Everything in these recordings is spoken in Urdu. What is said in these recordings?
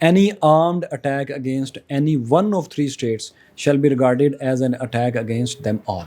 any armed attack against any one of 3 states shall be regarded as an attack against them all।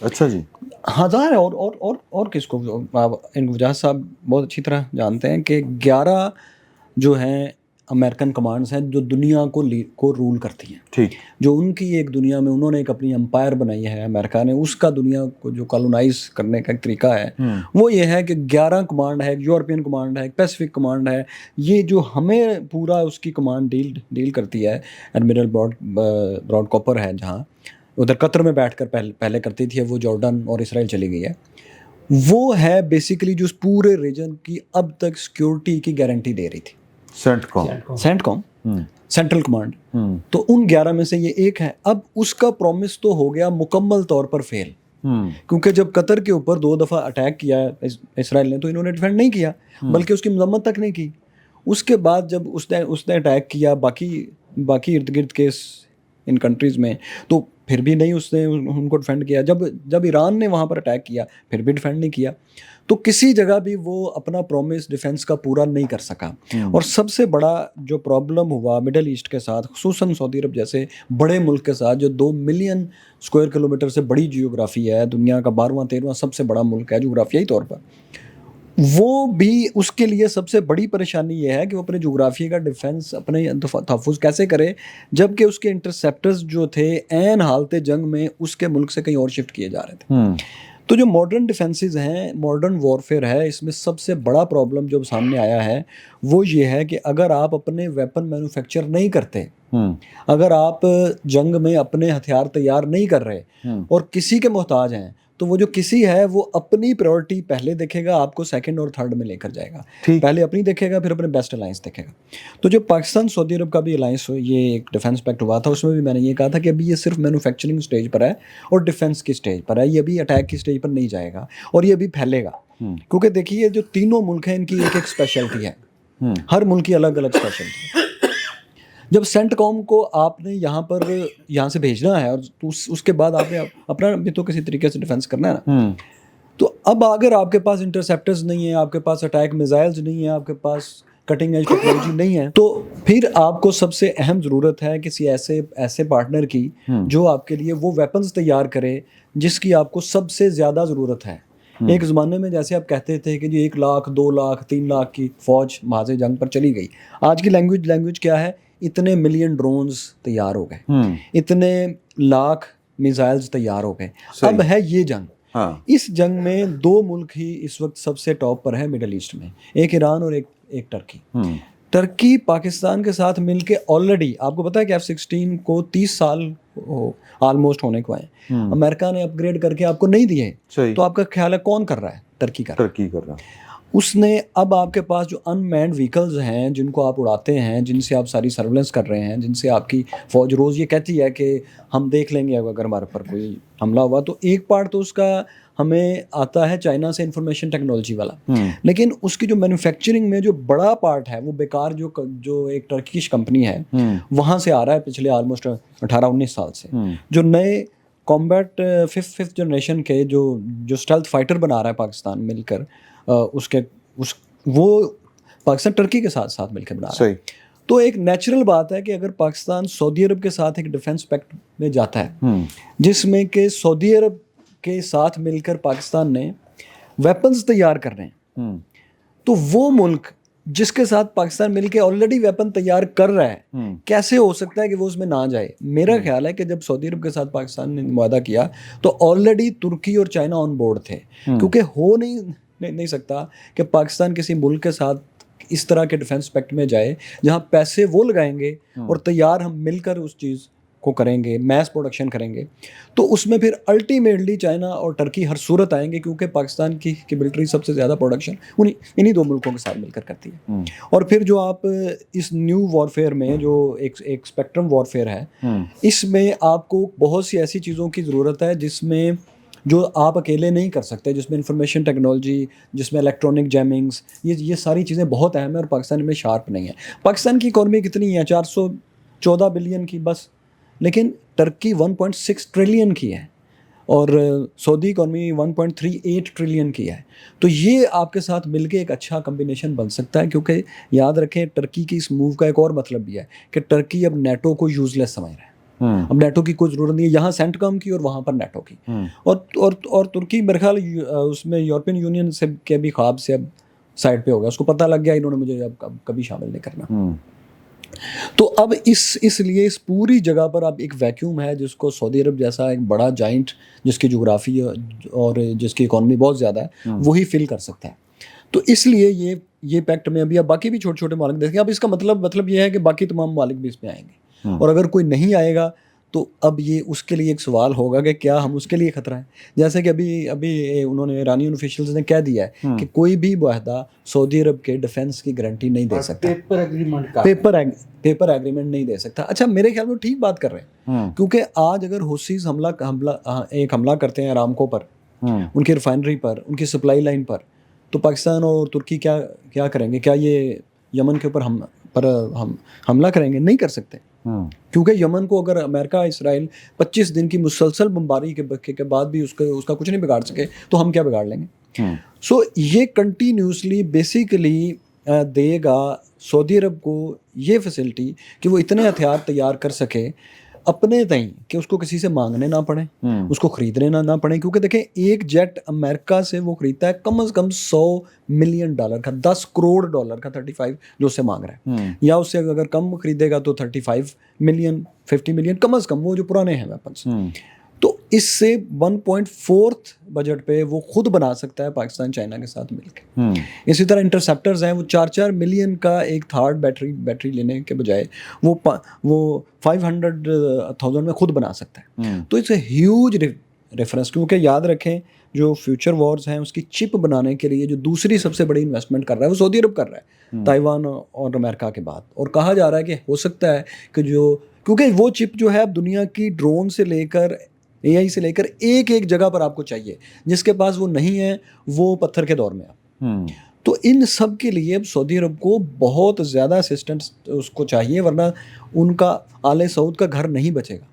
اچھا جی. ہزار اور کس کو آپ وجاہت صاحب بہت اچھی طرح جانتے ہیں کہ 11 جو ہیں امریکن کمانڈز ہیں جو دنیا کو رول کرتی ہیں. ٹھیک. جو ان کی ایک دنیا میں انہوں نے ایک اپنی امپائر بنائی ہے امریکہ نے, اس کا دنیا کو جو کالونائز کرنے کا ایک طریقہ ہے وہ یہ ہے کہ 11 کمانڈ ہے, ایک یورپین کمانڈ ہے, ایک پیسفک کمانڈ ہے. یہ جو ہمیں پورا اس کی کمانڈ ڈیل کرتی ہے ایڈمرل براڈ کوپر ہے, جہاں ادھر قطر میں بیٹھ کر پہلے کرتی تھی, وہ جارڈن اور اسرائیل چلی گئی ہے. وہ ہے بیسیکلی جو اس پورے ریجن کی اب تک سیکیورٹی کی گارنٹی دے رہی تھی. سینٹ کام سینٹرل کمانڈ. تو ان 11 میں سے یہ ایک ہے. اب اس کا پرومس تو ہو گیا مکمل طور پر فیل, کیونکہ جب قطر کے اوپر 2 دفعہ اٹیک کیا اسرائیل نے تو انہوں نے ڈیفینڈ نہیں کیا, بلکہ اس کی مذمت تک نہیں کی. اس کے بعد جب اس نے اٹیک کیا باقی ارد گرد کے ان کنٹریز میں, تو پھر بھی نہیں اس نے ان کو ڈیفینڈ کیا. جب ایران نے وہاں پر اٹیک کیا پھر بھی ڈیفینڈ نہیں کیا. تو کسی جگہ بھی وہ اپنا پرومس ڈیفینس کا پورا نہیں کر سکا. اور سب سے بڑا جو پرابلم ہوا مڈل ایسٹ کے ساتھ, خصوصاً سعودی عرب جیسے بڑے ملک کے ساتھ جو 2 ملین اسکوائر کلومیٹر سے بڑی جیوگرافی ہے, دنیا کا 12واں 13واں سب سے بڑا ملک ہے جغرافیائی طور پر, وہ بھی اس کے لیے سب سے بڑی پریشانی یہ ہے کہ وہ اپنے جغرافیے کا ڈیفنس, اپنے تحفظ کیسے کرے, جب کہ اس کے انٹرسیپٹرز جو تھے عین حالت جنگ میں اس کے ملک سے کہیں اور شفٹ کیے جا رہے تھے. تو جو ماڈرن ڈیفنسز ہیں, ماڈرن وارفیئر ہے, اس میں سب سے بڑا پرابلم جو سامنے آیا ہے وہ یہ ہے کہ اگر آپ اپنے ویپن مینوفیکچر نہیں کرتے, اگر آپ جنگ میں اپنے ہتھیار تیار نہیں کر رہے اور کسی کے محتاج ہیں, تو وہ جو کسی ہے وہ اپنی پریورٹی پہلے دیکھے گا, آپ کو سیکنڈ اور تھرڈ میں لے کر جائے گا. پہلے اپنی دیکھے گا, پھر اپنے بیسٹ الائنس دیکھے گا. تو جو پاکستان سعودی عرب کا بھی الائنس یہ ایک ڈیفنس پیکٹ ہوا تھا, اس میں بھی میں نے یہ کہا تھا کہ ابھی یہ صرف مینوفیکچرنگ سٹیج پر ہے اور ڈیفنس کی سٹیج پر ہے, یہ ابھی اٹیک کی سٹیج پر نہیں جائے گا اور یہ ابھی پھیلے گا. کیونکہ دیکھیے جو تینوں ملک ہیں ان کی ایک اسپیشلٹی ہے, ہر ملک کی الگ الگ اسپیشلٹی ہے. جب سینٹ کام کو آپ نے یہاں سے بھیجنا ہے اور اس کے بعد آپ نے اپنا بھی تو کسی طریقے سے ڈیفنس کرنا ہے نا, تو اب اگر آپ کے پاس انٹرسیپٹرز نہیں ہیں, آپ کے پاس اٹیک میزائلز نہیں ہیں, آپ کے پاس کٹنگ ایج ٹیکنالوجی نہیں ہے, تو پھر آپ کو سب سے اہم ضرورت ہے کسی ایسے پارٹنر کی جو آپ کے لیے وہ ویپنز تیار کرے جس کی آپ کو سب سے زیادہ ضرورت ہے. ایک زمانے میں جیسے آپ کہتے تھے کہ جی 1 لاکھ 2 لاکھ 3 لاکھ کی فوج محاذ جنگ پر چلی گئی. آج کی لینگویج کیا ہے, اتنے ملین ڈرونز تیار ہو گئے, اتنے لاکھ میزائلز تیار ہو گئے. اب ہے یہ جنگ. اس جنگ میں 2 ملک ہی اس وقت سب سے ٹاپ پر ہے مڈل ایسٹ میں, ایک ایران اور ایک ٹرکی. ٹرکی پاکستان کے ساتھ مل کے آلریڈی, آپ کو پتا ہے کہ F-16 کو 30 سال آلموسٹ ہونے کو آئے, امریکہ نے اپ گریڈ کر کے آپ کو نہیں دیے, تو آپ کا خیال ہے کون کر رہا ہے؟ ٹرکی کر رہا ہے. اس نے اب آپ کے پاس جو ان مینڈ وہیکلز ہیں جن کو آپ اڑاتے ہیں, جن سے آپ ساری سرویلنس کر رہے ہیں, جن سے آپ کی فوج روز یہ کہتی ہے کہ ہم دیکھ لیں گے اگر ہمارے پر کوئی حملہ ہوا, تو ایک پارٹ تو اس کا ہمیں آتا ہے چائنا سے انفارمیشن ٹیکنالوجی والا, لیکن اس کی جو مینوفیکچرنگ میں جو بڑا پارٹ ہے وہ بیکار جو ایک ٹرکیش کمپنی ہے وہاں سے آ رہا ہے پچھلے آلموسٹ 18-19 سال سے. جو نئے کامبیٹ 5th جنریشن کے جو اسٹیلتھ فائٹر بنا رہا ہے پاکستان مل کر, وہ پاکستان ٹرکی کے ساتھ مل کے بنا رہا ہے. تو ایک نیچرل بات ہے کہ اگر پاکستان سعودی عرب کے ساتھ ایک ڈیفنس پیکٹ میں جاتا ہے جس میں کہ سعودی عرب کے ساتھ مل کر پاکستان نے ویپنز تیار کر رہے ہیں, تو وہ ملک جس کے ساتھ پاکستان مل کے آلریڈی ویپن تیار کر رہا ہے, کیسے ہو سکتا ہے کہ وہ اس میں نہ جائے؟ میرا خیال ہے کہ جب سعودی عرب کے ساتھ پاکستان نے معاہدہ کیا تو آلریڈی ترکی اور چائنا آن بورڈ تھے, کیونکہ ہو نہیں سکتا کہ پاکستان کسی ملک کے ساتھ اس طرح کے ڈیفنس پیکٹ میں جائے جہاں پیسے وہ لگائیں گے اور تیار ہم مل کر اس چیز کو کریں گے, میس پروڈکشن کریں گے. تو اس میں پھر الٹیمیٹلی چائنا اور ٹرکی ہر صورت آئیں گے, کیونکہ پاکستان کی ملٹری سب سے زیادہ پروڈکشن انہی 2 ملکوں کے ساتھ مل کر کرتی ہے. اور پھر جو آپ اس نیو وارفیئر میں جو ایک اسپیکٹرم وارفیئر ہے, اس میں آپ کو بہت سی ایسی چیزوں کی ضرورت ہے جس میں جو آپ اکیلے نہیں کر سکتے, جس میں انفارمیشن ٹیکنالوجی, جس میں الیکٹرانک جیمنگز, یہ ساری چیزیں بہت اہم ہیں اور پاکستان میں شارپ نہیں ہے. پاکستان کی اکانومی کتنی ہے؟ 414 بلین کی بس, لیکن ٹرکی 1.6 ٹریلین کی ہے اور سعودی اکانومی 1.38 ٹریلین کی ہے. تو یہ آپ کے ساتھ مل کے ایک اچھا کمبینیشن بن سکتا ہے, کیونکہ یاد رکھیں ٹرکی کی اس موو کا ایک اور مطلب بھی ہے کہ ٹرکی اب نیٹو کو یوز لیس سمجھ رہا ہے. اب نیٹو کی کوئی ضرورت نہیں ہے, یہاں سینٹ کام کی اور وہاں پر نیٹو کی. اور ترکی میرے خیال اس میں یورپین یونین سے کے بھی خواب سے اب سائڈ پہ ہو گیا, اس کو پتہ لگ گیا انہوں نے مجھے اب کبھی شامل نہیں کرنا. تو اب اس لیے اس پوری جگہ پر اب ایک ویکیوم ہے جس کو سعودی عرب جیسا ایک بڑا جائنٹ جس کی جغرافی اور جس کی اکانومی بہت زیادہ ہے وہی فل کر سکتا ہے. تو اس لیے یہ پیکٹ میں ابھی اب باقی بھی چھوٹے چھوٹے ممالک دیکھیں. اب اس کا مطلب یہ ہے کہ باقی تمام ممالک بھی اس میں آئیں گے, اور اگر کوئی نہیں آئے گا تو اب یہ اس کے لیے ایک سوال ہوگا کہ کیا ہم اس کے لیے خطرہ ہیں. جیسے کہ ابھی انہوں نے ایرانین آفیشیلز نے کہہ دیا ہے کہ کوئی بھی معاہدہ سعودی عرب کے ڈیفنس کی گارنٹی نہیں دے سکتا, پیپر ایگریمنٹ نہیں دے سکتا. اچھا میرے خیال میں ٹھیک بات کر رہے ہیں, کیونکہ آج اگر حوثیز حملہ کرتے ہیں ارامکو پر, ان کی ریفائنری پر, ان کی سپلائی لائن پر, تو پاکستان اور ترکی کیا کریں گے؟ کیا یہ یمن کے اوپر حملہ کریں گے؟ نہیں کر سکتے, کیونکہ یمن کو اگر امریکہ اسرائیل 25 دن کی مسلسل بمباری کے بعد بھی اس کا کچھ نہیں بگاڑ سکے تو ہم کیا بگاڑ لیں گے؟ سو یہ کنٹینیوسلی بیسیکلی دے گا سعودی عرب کو یہ فیسلٹی کہ وہ اتنے ہتھیار تیار کر سکے اپنے تئیں کہ اس کو کسی سے مانگنے نہ پڑے, اس کو خریدنے نہ پڑے. کیونکہ دیکھیں ایک جیٹ امریکہ سے وہ خریدتا ہے کم از کم $100 ملین کا, $10 کروڑ کا 35 جو اس سے مانگ رہا ہے, یا اس سے اگر کم خریدے گا تو 35 ملین 50 ملین کم از کم, وہ جو پرانے ہیں ویپنس. تو اس سے 1.4 بجٹ پہ وہ خود بنا سکتا ہے پاکستان چائنا کے ساتھ مل کے. اسی طرح انٹرسیپٹرز ہیں, وہ 4 ملین کا ایک تھرڈ بیٹری لینے کے بجائے وہ 500,000 میں خود بنا سکتا ہے. تو اٹس اے ہیوج ریفرنس, کیونکہ یاد رکھیں جو فیوچر وارز ہیں اس کی چپ بنانے کے لیے جو دوسری سب سے بڑی انویسٹمنٹ کر رہا ہے وہ سعودی عرب کر رہا ہے, تائیوان اور امریکہ کے بعد. اور کہا جا رہا ہے کہ ہو سکتا ہے کہ کیونکہ وہ چپ جو ہے اب دنیا کی ڈرون سے لے کر AI سے لے کر ایک جگہ پر آپ کو چاہیے, جس کے پاس وہ نہیں ہے وہ پتھر کے دور میں آپ. تو ان سب کے لیے اب سعودی عرب کو بہت زیادہ اسسٹنس اس کو چاہیے, ورنہ ان کا آل سعود کا گھر نہیں بچے گا.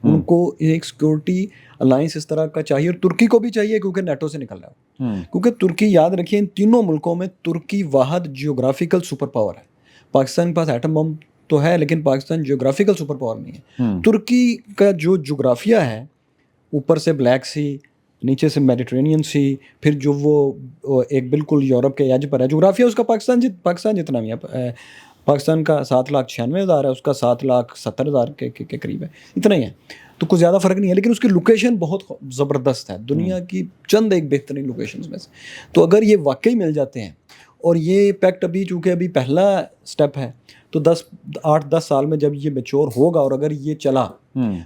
ان کو ایک سیکورٹی الائنس اس طرح کا چاہیے, اور ترکی کو بھی چاہیے کیونکہ نیٹو سے نکل رہا ہے. کیونکہ ترکی, یاد رکھیے ان تینوں ملکوں میں ترکی واحد جیوگرافیکل سپر پاور ہے. پاکستان کے پاس ایٹم بم تو ہے لیکن پاکستان جیوگرافیکل سپر پاور نہیں ہے. ترکی کا جو جغرافیہ ہے, اوپر سے بلیک سی, نیچے سے میڈیٹرینین سی, پھر جو وہ ایک بالکل یورپ کے ایج پر ہے, جغرافیہ اس کا پاکستان جتنا بھی ہے. پاکستان کا 7,96,000 ہے, اس کا 7,70,000 کے قریب ہے, اتنا ہی ہے. تو کوئی زیادہ فرق نہیں ہے, لیکن اس کی لوکیشن بہت زبردست ہے, دنیا کی چند ایک بہترین لوکیشنز میں سے. تو اگر یہ واقعی مل جاتے ہیں, اور یہ پیکٹ چونکہ ابھی پہلا سٹیپ ہے, تو 8-10 سال میں جب یہ میچور ہوگا اور اگر یہ چلا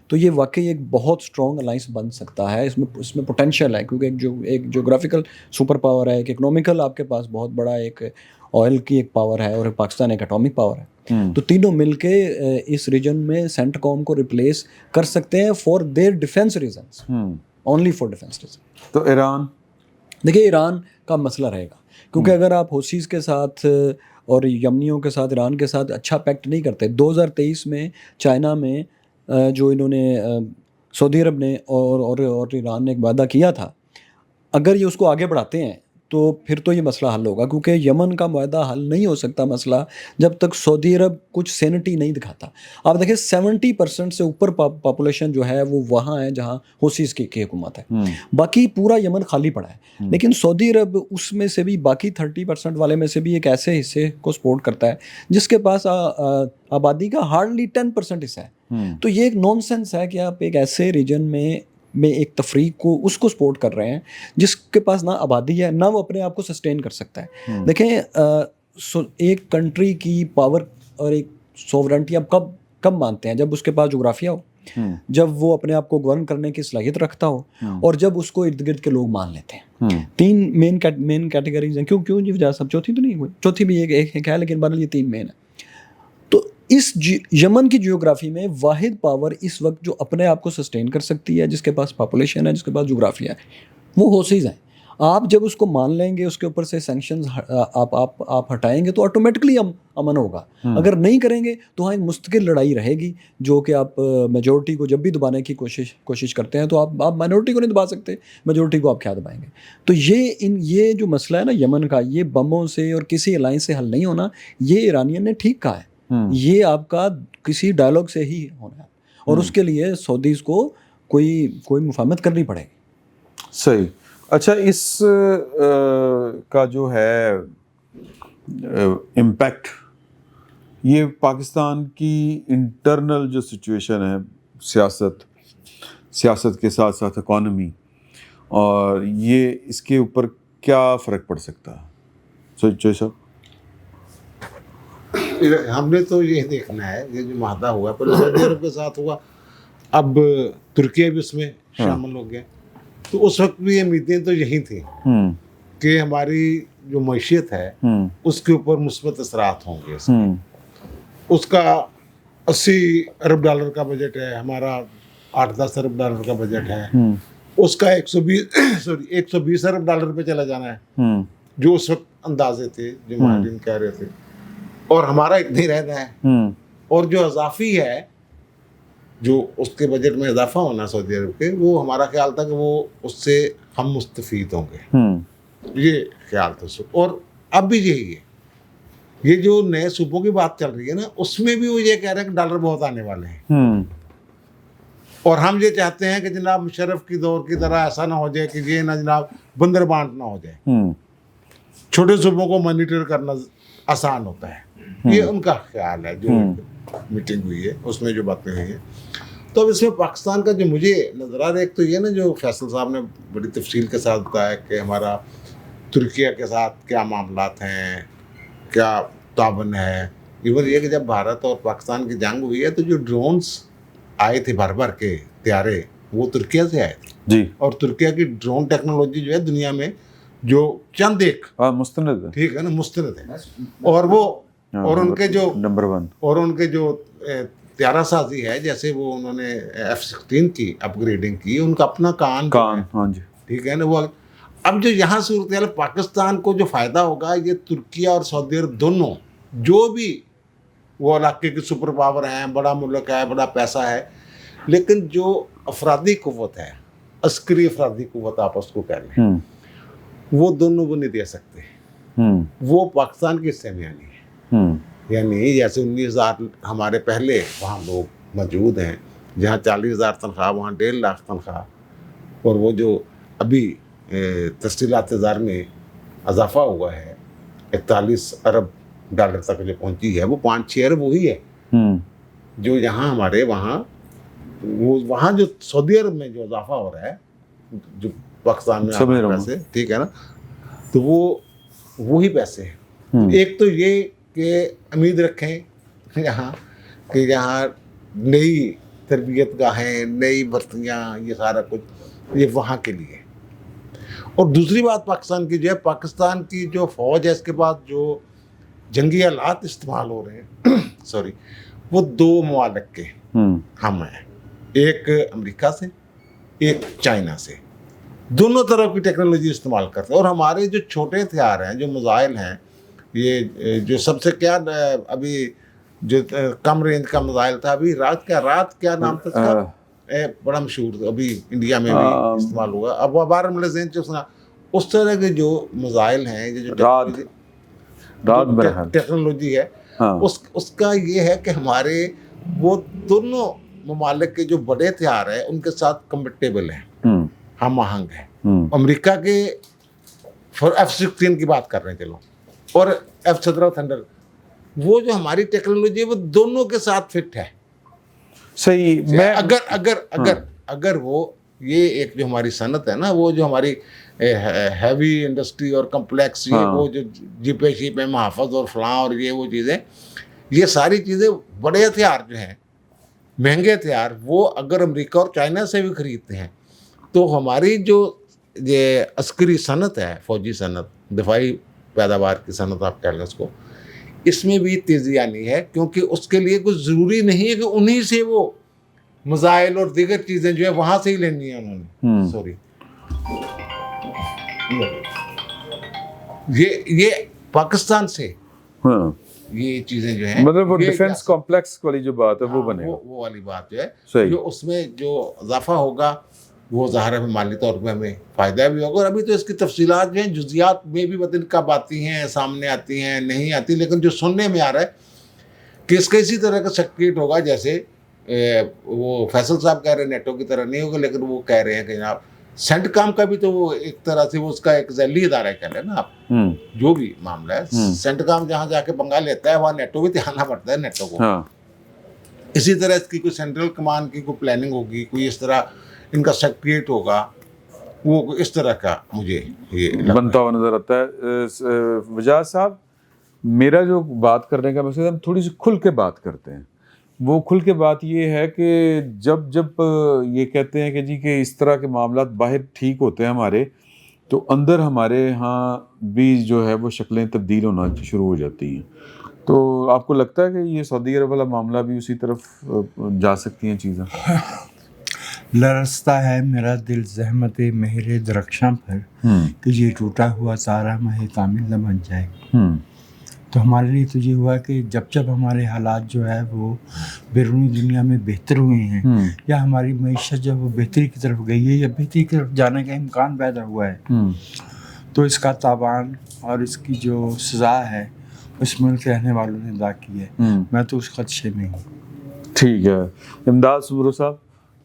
تو یہ واقعی ایک بہت اسٹرانگ الائنس بن سکتا ہے. اس میں پوٹینشیل ہے, کیونکہ ایک جیوگرافیکل سپر پاور ہے, ایک اکنومیکل آپ کے پاس بہت بڑا ایک آئل کی ایک پاور ہے, اور پاکستان ایک اٹامک پاور ہے. تو تینوں مل کے اس ریجن میں سینٹ کام کو ریپلیس کر سکتے ہیں for their defence reasons, only for defence reason. تو ایران, دیکھیے ایران کا مسئلہ رہے گا, کیونکہ اگر آپ حوثیز کے ساتھ اور یمنیوں کے ساتھ, ایران کے ساتھ اچھا پیکٹ نہیں کرتے. 2023 میں چائنا میں جو انہوں نے سعودی عرب نے اور ایران نے ایک وعدہ کیا تھا, اگر یہ اس کو آگے بڑھاتے ہیں تو پھر تو یہ مسئلہ حل ہوگا. کیونکہ یمن کا معاہدہ حل نہیں ہو سکتا مسئلہ جب تک سعودی عرب کچھ سینٹی نہیں دکھاتا. آپ دیکھیں 70% سے اوپر پاپولیشن جو ہے وہ وہاں ہے جہاں حوثیز کی حکومت ہے, باقی پورا یمن خالی پڑا ہے. لیکن سعودی عرب اس میں سے بھی باقی 30% والے میں سے بھی ایک ایسے حصے کو سپورٹ کرتا ہے جس کے پاس آبادی کا ہارڈلی 10% حصہ ہے. تو یہ ایک نان سینس ہے کہ آپ ایک ایسے ریجن میں ایک تفریق کو اس کو سپورٹ کر رہے ہیں جس کے پاس نہ آبادی ہے نہ وہ اپنے آپ کو سسٹین کر سکتا ہے. دیکھیں ایک کنٹری کی پاور اور ایک سوورنٹی آپ کب مانتے ہیں؟ جب اس کے پاس جغرافیہ ہو, جب وہ اپنے آپ کو گورن کرنے کی صلاحیت رکھتا ہو, اور جب اس کو ارد گرد کے لوگ مان لیتے ہیں. 3 مین کیٹیگریز ہیں. کیوں یہ وجہ سب چوتھی تو نہیں ہوئی, چوتھی بھی ایک ہے, لیکن بہرحال یہ 3 مین ہیں. تو اس یمن کی جیوگرافی میں واحد پاور اس وقت جو اپنے آپ کو سسٹین کر سکتی ہے, جس کے پاس پاپولیشن ہے, جس کے پاس جغرافیہ ہے, وہ حوثیز ہیں. آپ جب اس کو مان لیں گے, اس کے اوپر سے سینکشنز آپ ہٹائیں گے تو آٹومیٹکلی امن ہوگا. اگر نہیں کریں گے تو ہاں ایک مستقل لڑائی رہے گی, جو کہ آپ میجورٹی کو جب بھی دبانے کی کوشش کرتے ہیں تو آپ مائنورٹی کو نہیں دبا سکتے, میجورٹی کو آپ کیا دبائیں گے. تو یہ جو مسئلہ ہے نا یمن کا, یہ بموں سے اور کسی الائنس سے حل نہیں ہونا. یہ ایرانین نے ٹھیک کہا ہے, یہ آپ کا کسی ڈائلاگ سے ہی ہونا ہے. اور اس کے لیے سعودیز کو کوئی مفاہمت کرنی پڑے گی. صحیح. اچھا, اس کا جو ہے امپیکٹ, یہ پاکستان کی انٹرنل جو سچویشن ہے, سیاست کے ساتھ ساتھ اکانومی, اور یہ اس کے اوپر کیا فرق پڑ سکتا ہے؟ سوچو صاحب. ہم نے تو یہ دیکھنا ہے, یہ جو معاہدہ ہوا پہلے سعودی عرب کے ساتھ ہوا, اب ترکیہ بھی اس میں شامل ہو گیا. تو اس وقت بھی امیدیں تو یہی تھیں کہ ہماری جو معیشت ہے اس کے اوپر مثبت اثرات ہوں گے. اس کا 80 ارب ڈالر کا بجٹ ہے, ہمارا 8-10 ارب ڈالر کا بجٹ ہے. اس کا 120 ارب ڈالر پہ چلا جانا ہے, جو اس وقت اندازے تھے جو ماہرین کہہ رہے تھے, اور ہمارا اتنا ہی رہنا ہے. اور جو اضافی ہے, جو اس کے بجٹ میں اضافہ ہونا سعودی عرب کے, وہ ہمارا خیال تھا کہ وہ اس سے ہم مستفید ہوں گے, یہ خیال تھا. اور اب بھی یہی ہے. یہ جو نئے صوبوں کی بات چل رہی ہے نا, اس میں بھی وہ یہ کہہ رہے ہیں کہ ڈالر بہت آنے والے ہیں, اور ہم یہ چاہتے ہیں کہ جناب مشرف کی دور کی طرح ایسا نہ ہو جائے کہ یہ نہ جناب بندر بانٹ نہ ہو جائے. چھوٹے صوبوں کو مانیٹر کرنا آسان ہوتا ہے, یہ ان کا خیال ہے. جو میٹنگ ہوئی ہے اس میں جو باتیں ہوئی ہیں, تو اب اس میں پاکستان کا جو مجھے نظر آ رہا ہے, ایک تو یہ نا جو فیصل صاحب نے بڑی تفصیل کے ساتھ بتایا کہ ہمارا ترکیہ کے ساتھ کیا معاملات ہیں, کیا تعاون ہے. ایون یہ کہ جب بھارت اور پاکستان کی جنگ ہوئی ہے تو جو ڈرونز آئے تھے بھر کے طیارے, وہ ترکیہ سے آئے تھے جی. اور ترکیہ کی ڈرون ٹیکنالوجی جو ہے دنیا میں جو چند ایک مستند ہے, ٹھیک ہے نا, مستند ہے. اور وہ اور ان کے جو نمبر 1 اور ان کے جو طیارہ سازی ہے, جیسے وہ انہوں نے F-16 کی اپ گریڈنگ کی, ان کا اپنا کان. ہاں جی, ٹھیک ہے نا. وہ اب جو یہاں صورتحال پاکستان کو جو فائدہ ہوگا, یہ ترکیہ اور سعودی عرب دونوں جو بھی وہ علاقے کی سپر پاور ہیں, بڑا ملک ہے, بڑا پیسہ ہے, لیکن جو افرادی قوت ہے, عسکری افرادی قوت آپ اس کو کہہ لیں, وہ دونوں وہ نہیں دے سکتے. وہ پاکستان کے حصے میں نہیں ہے. یعنی جیسے 19,000 ہمارے پہلے وہاں لوگ موجود ہیں, جہاں 40,000 تنخواہ, وہاں 1.5 لاکھ تنخواہ, اور وہ جو ابھی تشکیلات زار میں اضافہ ہوا ہے 41 ارب ڈالر تک جو پہنچی ہے, وہ 5-6 ارب وہی ہے جو یہاں ہمارے وہاں جو سعودی عرب میں جو اضافہ ہو رہا ہے, جو پاکستان میں پیسے, ٹھیک ہے نا, تو وہ وہی پیسے ہیں. ایک تو یہ کہ امید رکھیں یہاں کہ یہاں نئی تربیت گاہیں, نئی بھرتیاں, یہ سارا کچھ یہ وہاں کے لیے. اور دوسری بات پاکستان کی جو ہے, پاکستان کی جو فوج ہے اس کے بعد جو جنگی آلات استعمال ہو رہے ہیں وہ 2 ممالک کے ہم ہیں, ایک امریکہ سے, ایک چائنا سے. دونوں طرف کی ٹیکنالوجی استعمال کرتے ہیں. اور ہمارے جو چھوٹے ہتھیار ہیں, جو میزائل ہیں, یہ جو سب سے کیا ابھی جو کم رینج کا میزائل تھا, ابھی رات کیا نام تھا اس کا, بڑا مشہور تھا, ابھی انڈیا میں بھی استعمال ہوا, اب وہ بارہ ملے ذہن سے سنا. اس طرح کے جو میزائل ہیں, یہ جو ٹیکنالوجی ہے, اس کا یہ ہے کہ ہمارے وہ دونوں ممالک کے جو بڑے ہتھیار ہیں ان کے ساتھ کمپیٹیبل ہیں, ہم آہنگ ہیں. امریکہ کے F-16 کی بات کر رہے ہیں چلو, اور F-17 تھنڈر, وہ جو ہماری ٹیکنالوجی ہے وہ دونوں کے ساتھ فٹ ہے. صحیح. میں اگر وہ یہ ایک جو ہماری صنعت ہے نا, وہ جو ہماری ہیوی انڈسٹری اور کمپلیکس, یہ وہ جو جیپیں شیپیں محافظ اور فلاں اور یہ وہ چیزیں, یہ ساری چیزیں بڑے ہتھیار جو ہیں, مہنگے ہتھیار, وہ اگر امریکہ اور چائنا سے بھی خریدتے ہیں تو ہماری جو یہ عسکری صنعت ہے, فوجی صنعت, دفاعی پیداوار کی صنعت آپ کہہ لیں اس کو, اس میں بھی تیزی آنی ہے. کیونکہ اس کے لیے کچھ ضروری نہیں ہے کہ انہی سے وہ میزائل اور دیگر چیزیں جو ہے وہاں سے ہی لینی ہیں انہوں نے. یہ پاکستان سے یہ چیزیں جو ہیں, مطلب وہ ڈیفنس کمپلیکس والی جو بات ہے وہ بنے گا, وہ والی بات جو ہے, جو اس میں جو اضافہ ہوگا وہ ظاہر ہے مالی طور پہ ہمیں فائدہ بھی ہوگا. اور ابھی تو اس کی تفصیلات جو ہیں جزیات میں بھی بدن کب آتی ہیں, سامنے آتی ہیں, نہیں آتی, لیکن جو سننے میں آ رہا ہے کہ اس کا اسی طرح کا سرکٹ ہوگا جیسے وہ فیصل صاحب کہہ رہے ہیں نیٹو کی طرح نہیں ہوگا، لیکن وہ کہہ رہے ہیں کہ جناب سینٹ کام کا بھی تو وہ ایک طرح سے وہ اس کا ایک ذیلی ادارہ ہے، کہہ لیں نا آپ، جو بھی معاملہ ہے سینٹ کام جہاں جا کے پنگا لیتا ہے وہاں نیٹو بھی دھیانا پڑتا ہے نیٹو کو. اسی طرح اس کی کوئی سینٹرل کمان کی کوئی پلاننگ ہوگی، کوئی اس طرح ان کا سیکریٹ ہوگا، وہ اس طرح کا مجھے یہ بنتا ہوا نظر آتا ہے. وجاہت صاحب، میرا جو بات کرنے کا مقصد ہم تھوڑی سی کھل کے بات کرتے ہیں. وہ کھل کے بات یہ ہے کہ جب یہ کہتے ہیں کہ جی کہ اس طرح کے معاملات باہر ٹھیک ہوتے ہیں ہمارے، تو اندر ہمارے ہاں بھی جو ہے وہ شکلیں تبدیل ہونا شروع ہو جاتی ہیں. تو آپ کو لگتا ہے کہ یہ سعودی عرب والا معاملہ بھی اسی طرف جا سکتی ہیں چیزیں؟ لرزتا ہے میرا دل زحمت مہر درخشاں پر کہ یہ ٹوٹا ہوا تارا ماہ کامل نہ بن جائے. تو ہمارے لیے تو یہ ہوا کہ جب ہمارے حالات جو ہے وہ بیرونی دنیا میں بہتر ہوئے ہیں، یا ہماری معیشت جب وہ بہتری کی طرف گئی ہے یا بہتری کی طرف جانے کا امکان پیدا ہوا ہے، تو اس کا تاوان اور اس کی جو سزا ہے اس ملک رہنے والوں نے ادا کی ہے. میں تو اس خدشے میں ہوں. ٹھیک ہے. امداد سبرو صاحب،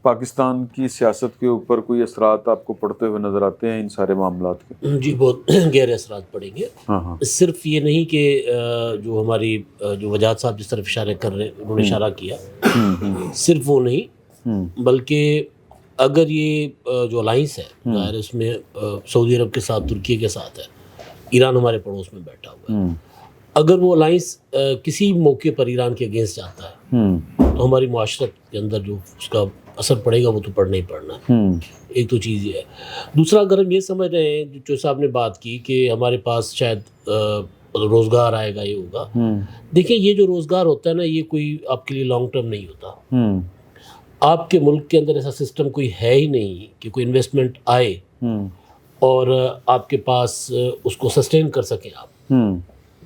پاکستان کی سیاست کے اوپر کوئی اثرات آپ کو پڑتے ہوئے نظر آتے ہیں ان سارے معاملات کے؟ جی بہت گہرے اثرات پڑیں گے. صرف یہ نہیں کہ جو ہماری جو وجاہت صاحب جس طرف اشارے کر رہے ہیں انہوں نے اشارہ کیا، صرف وہ نہیں بلکہ اگر یہ جو الائنس ہے ظاہر اس میں سعودی عرب کے ساتھ ترکی کے ساتھ ہے، ایران ہمارے پڑوس میں بیٹھا ہوا ہے، اگر وہ الائنس کسی موقع پر ایران کے اگینسٹ جاتا ہے تو ہماری معاشرت کے اندر جو اس کا اثر پڑے گا وہ تو پڑنا ہی پڑنا ہے. ایک تو چیز یہ ہے. دوسرا، اگر ہم یہ سمجھ رہے ہیں جو صاحب نے بات کی کہ ہمارے پاس شاید روزگار آئے گا، یہ ہوگا، دیکھیں یہ جو روزگار ہوتا ہے نا یہ کوئی آپ کے لیے لانگ ٹرم نہیں ہوتا. آپ کے ملک کے اندر ایسا سسٹم کوئی ہے ہی نہیں کہ کوئی انویسٹمنٹ آئے اور آپ کے پاس اس کو سسٹین کر سکیں آپ.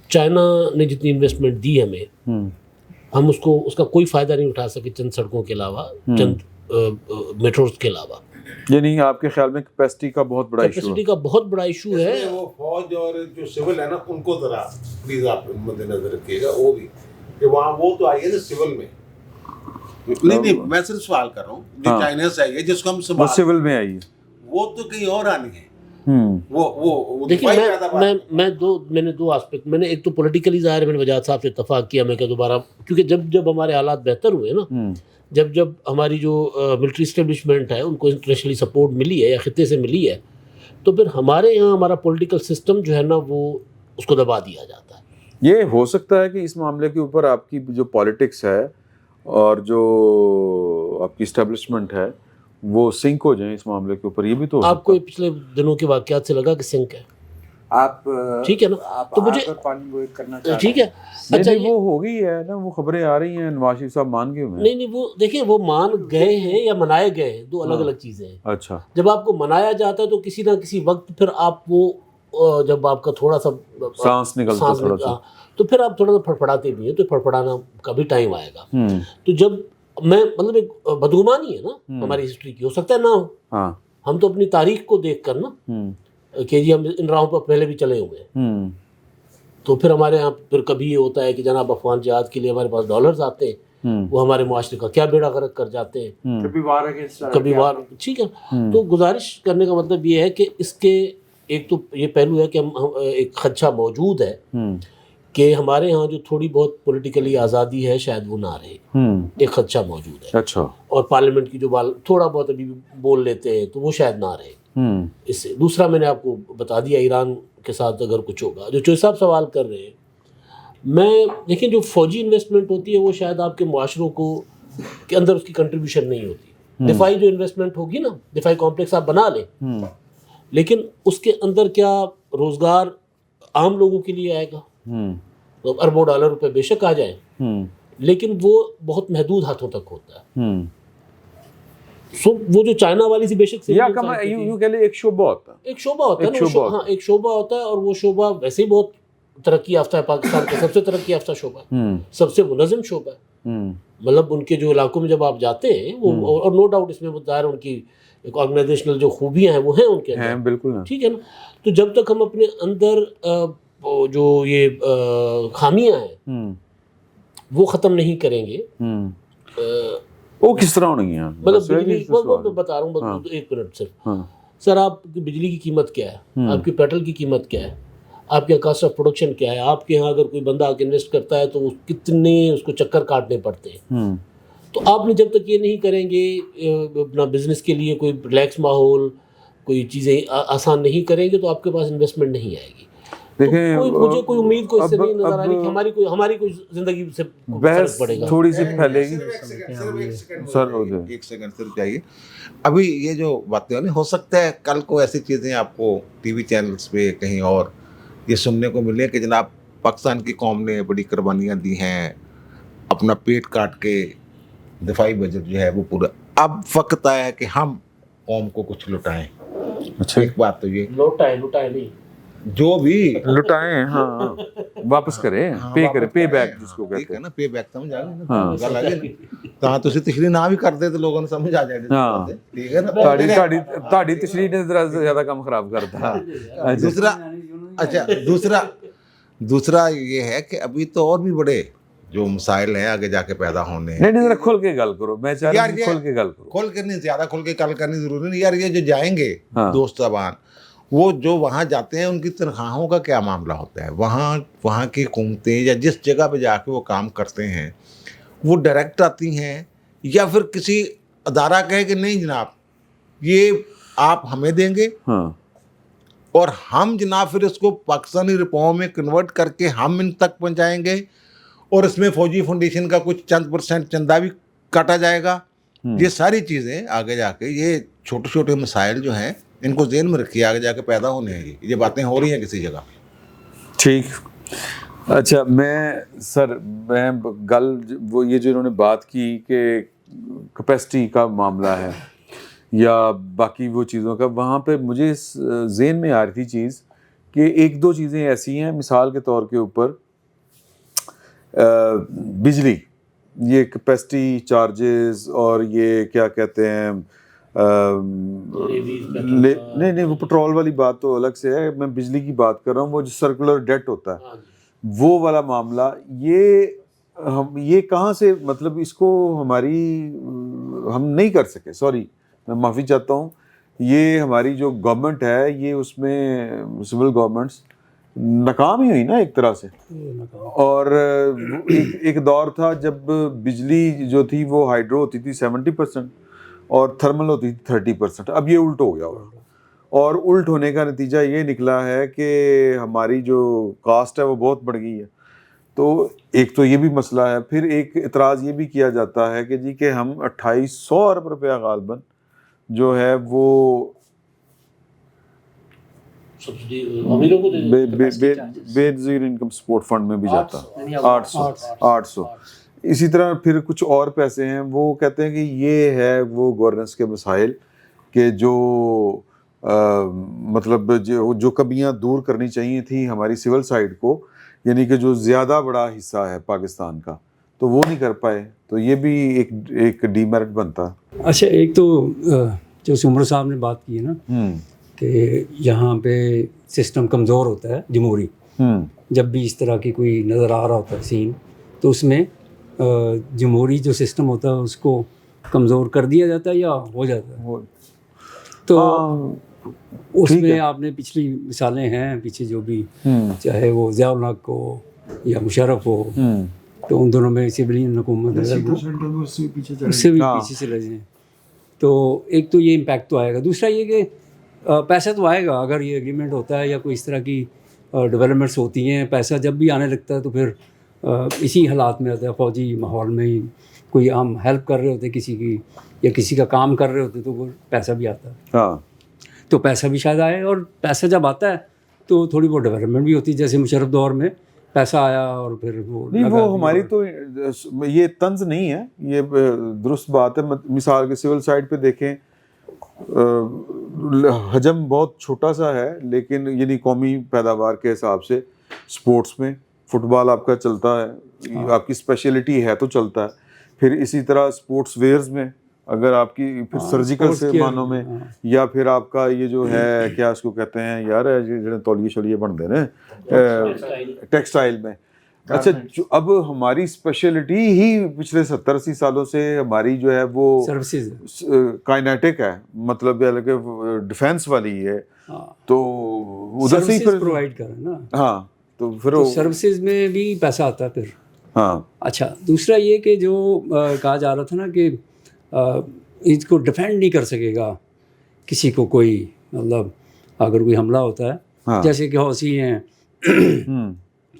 چائنا نے جتنی انویسٹمنٹ دی ہمیں، ہم اس کا کوئی فائدہ نہیں اٹھا سکے چند سڑکوں کے علاوہ، چند میٹروز کے علاوہ. یعنی آپ کے خیال میں کیپیسٹی کا بہت بڑا ایشو ہے؟ کیپیسٹی کا بہت بڑا ایشو ہے. وہ فوج اور جو سول ہے نا ان کو ذرا پلیز آپ مد نظر رکھیے گا، وہ بھی کہ وہاں وہ تو آئی ہے نا سول میں. نہیں میں صرف سوال کر رہا ہوں، جو چائنیز آئی ہے جس کو ہم سول میں آئی ہے وہ تو کہیں اور آنی ہے. دیکھیں میں نے دو آسپیکٹ، میں نے ایک تو پولیٹیکلی ظاہر ہے میں نے وجاہت صاحب سے اتفاق کیا، میں کہ دوبارہ کیونکہ جب ہمارے حالات بہتر ہوئے نا، جب ہماری جو ملٹری اسٹیبلشمنٹ ہے ان کو انٹرنیشنلی سپورٹ ملی ہے یا خطے سے ملی ہے، تو پھر ہمارے یہاں ہمارا پولیٹیکل سسٹم جو ہے نا وہ اس کو دبا دیا جاتا ہے. یہ ہو سکتا ہے کہ اس معاملے کے اوپر آپ کی جو پالیٹکس ہے اور جو آپ کی اسٹیبلشمنٹ ہے وہ سنک ہو جائیں اس معاملے کے اوپر، یہ بھی تو آپ کو پچھلے دنوں کے واقعات سے لگا کہ سنک ہے؟ آپ ٹھیک ہے نا، تو مجھے پانی وہ کرنا چاہتے ہیں. ٹھیک ہے. اچھا وہ ہو گئی ہے نا، وہ خبریں آ رہی ہیں نواز شریف صاحب مان گئے ہوئے ہیں. نہیں وہ دیکھیں وہ مان گئے ہیں یا منائے گئے ہیں، دو الگ الگ چیزیں ہیں. اچھا، جب آپ کو منایا جاتا ہے تو کسی نہ کسی وقت پھر آپ وہ جب آپ کا تھوڑا سا سانس نکلتا تھوڑا سا تو پھر آپ تھوڑا سا پھڑپڑاتے بھی ہیں، تو پھڑپڑانا کا بھی ٹائم آئے گا. تو جب میں مطلب ایک بدگمانی ہے نا ہماری ہسٹری کی، ہو سکتا ہے نہ ہو، ہم تو اپنی تاریخ کو دیکھ کر نا کہ جی ہم ان راہوں پر پہلے بھی چلے ہوئے ہیں، تو پھر ہمارے یہاں پھر کبھی یہ ہوتا ہے کہ جناب افغان جہاد کے لیے ہمارے پاس ڈالرز آتے ہیں، وہ ہمارے معاشرے کا کیا بیڑا غرق کر جاتے ہیں، کبھی وار. ٹھیک ہے. تو گزارش کرنے کا مطلب یہ ہے کہ اس کے ایک تو یہ پہلو ہے کہ ہم ایک خدشہ موجود ہے کہ ہمارے ہاں جو تھوڑی بہت پولیٹیکلی آزادی ہے شاید وہ نہ رہے، ایک خدشہ موجود ہے. اچھا. اور پارلیمنٹ کی جو تھوڑا بہت ابھی بول لیتے ہیں تو وہ شاید نہ رہے. اس سے دوسرا میں نے آپ کو بتا دیا ایران کے ساتھ اگر کچھ ہوگا. جو چوہے صاحب سوال کر رہے ہیں، میں دیکھیں جو فوجی انویسٹمنٹ ہوتی ہے وہ شاید آپ کے معاشروں کو کے اندر اس کی کنٹریبیوشن نہیں ہوتی. دفاعی جو انویسٹمنٹ ہوگی نا، دفاعی کمپلیکس آپ بنا لیں، لیکن اس کے اندر کیا روزگار عام لوگوں کے لیے آئے گا؟ تو اربوں ڈالر روپے بے شک آ جائیں، لیکن وہ بہت محدود ہاتھوں تک ہوتا ہے. وہ جو چائنا والی سی بے شک ایک شعبہ ہوتا ہے، ایک شعبہ ہوتا ہے، ہاں ایک شعبہ ہوتا ہے، اور وہ شعبہ ویسے ہی بہت ترقی یافتہ ہے. پاکستان کا سب سے ترقی یافتہ شعبہ ہے، سب سے منظم شعبہ ہے. مطلب ان کے جو علاقوں میں جب آپ جاتے ہیں وہ، اور نو ڈاؤٹ اس میں ظاہر ان کی ایک آرگنائزیشنل جو خوبیاں ہیں وہ ہیں ان کے اندر، بالکل. ٹھیک ہے نا. تو جب تک ہم اپنے اندر جو یہ خامیاں ہیں وہ ختم نہیں کریں گے، وہ کس طرح ہوگی؟ مطلب بجلی وہ بتا رہا ہوں، بس 1 منٹ صرف. سر آپ کی بجلی کی قیمت کیا ہے، آپ کی پیٹرول کی قیمت کیا ہے، آپ کے کاسٹ آف پروڈکشن کیا ہے، آپ کے یہاں اگر کوئی بندہ آ کے انویسٹ کرتا ہے تو کتنے اس کو چکر کاٹنے پڑتے ہیں. تو آپ نے جب تک یہ نہیں کریں گے اپنا بزنس کے لیے کوئی ریلیکس ماحول، کوئی چیزیں آسان نہیں کریں گے، تو آپ کے پاس انویسٹمنٹ نہیں آئے گی. دیکھیں مجھے کوئی امید کو اس سے نہیں نظر آ رہی کہ ہماری کوئی زندگی سے فرق پڑے گا. تھوڑی سی پھیلے گی. سر ایک سیکنڈ صرف چاہیے. ابھی یہ جو باتیں ہو سکتا ہے کل کو ایسی چیزیں آپ کو ٹی وی چینلز پہ کہیں اور یہ سننے کو ملے کہ جناب پاکستان کی قوم نے بڑی قربانیاں دی ہیں، اپنا پیٹ کاٹ کے دفاعی بجٹ جو ہے وہ پورا. اب وقت آیا ہے کہ ہم قوم کو کچھ لٹائیں. اچھا، ایک بات تو یہ لوٹائے نہیں، جو بھی لٹائیں، ہاں واپس کریں، پے کریں، پے بیک جس کو ٹھیک کہتے ہے ہیں. نا، پے بیک سمجھ آ گئی نا، گل آ گئی نا. تو تشریح نہ بھی کرتے تو لوگوں نے سمجھ آ جائے گا. ٹھیک ہے نا. تہاڈی تشریح نے ذرا زیادہ کم خراب کرتا. دوسرا یہ ہے کہ ابھی تو اور بھی بڑے جو مسائل ہیں آگے جا کے پیدا ہونے ہیں. نہیں ذرا کھل کے گل کرو، میں چاہ رہا ہوں کھل کے گل کرو. کھول کے نہیں، زیادہ کھول کے گل کرنی ضروری نہیں یار. یہ جو جائیں گے دوست صاحبان، وہ جو وہاں جاتے ہیں ان کی تنخواہوں کا کیا معاملہ ہوتا ہے؟ وہاں کی حکومتیں یا جس جگہ پہ جا کے وہ کام کرتے ہیں وہ ڈائریکٹ آتی ہیں یا پھر کسی ادارہ کہے کہ نہیں جناب یہ آپ ہمیں دیں گے اور ہم جناب پھر اس کو پاکستانی روپوں میں کنورٹ کر کے ہم ان تک پہنچائیں گے اور اس میں فوجی فاؤنڈیشن کا کچھ چند % چندہ بھی کاٹا جائے گا. یہ ساری چیزیں آگے جا کے یہ چھوٹے چھوٹے مسائل جو ہیں ان کو ذہن میں رکھیے، آگے جا کے پیدا ہونے ہیں. یہ باتیں ہو رہی ہیں کسی جگہ. ٹھیک. اچھا میں گل وہ یہ جو انہوں نے بات کی کہ کیپیسٹی کا معاملہ ہے یا باقی وہ چیزوں کا، وہاں پہ مجھے ذہن میں آ رہی تھی چیز کہ 1-2 چیزیں ایسی ہیں، مثال کے طور کے اوپر بجلی، یہ کیپیسٹی چارجز اور یہ کیا کہتے ہیں نہیں وہ پٹرول والی بات تو الگ سے ہے، میں بجلی کی بات کر رہا ہوں. وہ جو سرکولر ڈیٹ ہوتا ہے وہ والا معاملہ، یہ کہاں سے، مطلب اس کو ہم نہیں کر سکے. سوری میں معافی چاہتا ہوں. یہ ہماری جو گورنمنٹ ہے یہ اس میں سول گورنمنٹس ناکام ہی ہوئی نا ایک طرح سے. اور ایک دور تھا جب بجلی جو تھی وہ ہائیڈرو ہوتی تھی 70% اور تھرمل ہوتی تھی 30%. اب یہ الٹ ہو گیا اور الٹ ہونے کا نتیجہ یہ نکلا ہے کہ ہماری جو کاسٹ ہے وہ بہت بڑھ گئی ہے. تو ایک تو یہ بھی مسئلہ ہے. پھر ایک اعتراض یہ بھی کیا جاتا ہے کہ جی کہ ہم 2800 ارب روپیہ غالباً جو ہے وہ بے نظیر انکم سپورٹ فنڈ میں بھی جاتا ہے 800. اسی طرح پھر کچھ اور پیسے ہیں وہ کہتے ہیں کہ یہ ہے وہ گورننس کے مسائل کہ جو مطلب جو کمیاں دور کرنی چاہیے تھیں ہماری سول سائڈ کو، یعنی کہ جو زیادہ بڑا حصہ ہے پاکستان کا، تو وہ نہیں کر پائے. تو یہ بھی ایک ڈی میرٹ بنتا. اچھا ایک تو جو عمر صاحب نے بات کی ہے نا کہ یہاں پہ سسٹم کمزور ہوتا ہے جمہوری، جب بھی اس طرح کی کوئی نظر آ رہا ہوتا ہے سین تو اس میں جمہوری جو سسٹم ہوتا ہے اس کو کمزور کر دیا جاتا ہے یا ہو جاتا ہے. تو اس میں آپ نے پچھلی مثالیں ہیں پیچھے جو بھی، چاہے وہ ضیاء الحق ہو یا مشرف ہو، تو ان دونوں میں سویلین حکومت اس سے بھی پیچھے چلے جائیں. تو ایک تو یہ امپیکٹ تو آئے گا. دوسرا یہ کہ پیسہ تو آئے گا اگر یہ ایگریمنٹ ہوتا ہے یا کوئی اس طرح کی ڈیولپمنٹس ہوتی ہیں. پیسہ جب بھی آنے لگتا ہے تو پھر اسی حالات میں آتا ہے، فوجی ماحول میں ہی کوئی ہم ہیلپ کر رہے ہوتے کسی کی یا کسی کا کام کر رہے ہوتے تو وہ پیسہ بھی آتا ہے. تو پیسہ بھی شاید آئے، اور پیسہ جب آتا ہے تو تھوڑی بہت ڈیولپمنٹ بھی ہوتی ہے. جیسے مشرف دور میں پیسہ آیا اور پھر وہ ہماری تو یہ طنز نہیں ہے، یہ درست بات ہے. مثال کے سول سائڈ پہ دیکھیں حجم بہت چھوٹا سا ہے، لیکن یعنی قومی پیداوار کے حساب سے سپورٹس میں فٹ بال آپ کا چلتا ہے، آپ کی اسپیشلٹی ہے تو چلتا ہے. پھر اسی طرح سپورٹس ویئرز میں اگر آپ کی پھر سرجیکل سے مانوں میں، یا پھر آپ کا یہ جو ہے کیا اس کو کہتے ہیں یار جڑے تولیے شلیے بنتے ہیں ٹیکسٹائل میں، اچھا اب ہماری اسپیشلٹی ہی پچھلے 70-80 سالوں سے ہماری جو ہے وہ سروسز کائنیٹک ہے، مطلب کہ ڈیفینس والی ہے، تو ادھر سے ہی پھر پرووائڈ کر نا. ہاں تو پھر سروسز میں بھی پیسہ آتا ہے پھر. ہاں اچھا دوسرا یہ کہ جو کہا جا رہا تھا نا کہ اس کو ڈیفینڈ نہیں کر سکے گا کسی کو کوئی، مطلب اگر کوئی حملہ ہوتا ہے جیسے کہ حوثی ہیں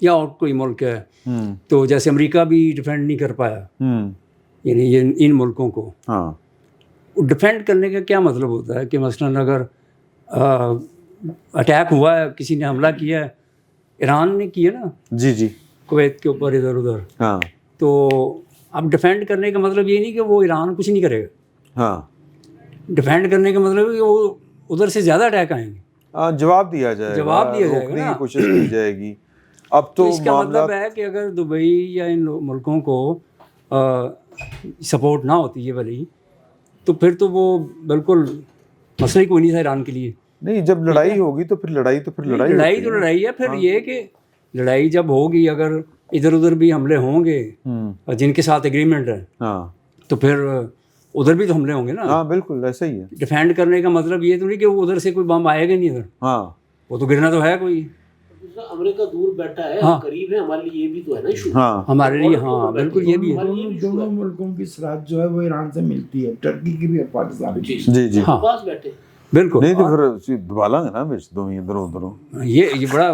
یا اور کوئی ملک ہے، تو جیسے امریکہ بھی ڈیفینڈ نہیں کر پایا، یعنی یہ ان ملکوں کو ڈیفینڈ کرنے کا کیا مطلب ہوتا ہے کہ مثلاً اگر اٹیک ہوا ہے، کسی نے حملہ کیا ہے، ایران نے کیا نا جی کویت کے اوپر ادھر ادھر، ہاں تو اب ڈیفینڈ کرنے کا مطلب یہ نہیں کہ وہ ایران کچھ نہیں کرے گا، ہاں ڈیفینڈ کرنے کا مطلب ہے کہ وہ ادھر سے زیادہ اٹیک آئیں گے، جواب دیا جائے گا، جواب دیا جائے گا روکنے نا. کی کوشش کی جائے گی. اب تو تو اس کا مطلب ہے کہ اگر دبئی یا ان ملکوں کو سپورٹ نہ ہوتی ہے والی، تو پھر تو وہ بالکل مسئلہ ہی کوئی نہیں تھا ایران کے لیے. نہیں، جب لڑائی ہوگی تو پھر لڑائی تو لڑائی ہے. پھر یہ کہ لڑائی جب ہوگی، اگر ادھر ادھر بھی حملے ہوں گے جن کے ساتھ ایگریمنٹ ہے، تو پھر ادھر بھی تو حملے ہوں گے نا. ہاں بالکل ایسا ہی ہے. ڈیفینڈ کرنے کا مطلب یہ تو نہیں کہ وہ ادھر سے کوئی بم آئے گا نہیں ادھر، ہاں وہ تو گرنا تو ہے کوئی. امریکہ دور بیٹھا ہے، قریب ہے، ہمارے لیے یہ بھی تو ہے نا ایشو. ہاں ہمارے لیے ہاں بالکل یہ بھی ہے. دونوں ملکوں کی سرحد جو ہے وہ ایران سے ملتی ہے، ٹرکی کی بھی اور پاکستان کی. جی ہاں پاس بیٹھے بالکل. نہیں تو پھر دبا لیں گے نا بیچ دو ادھر یہ بڑا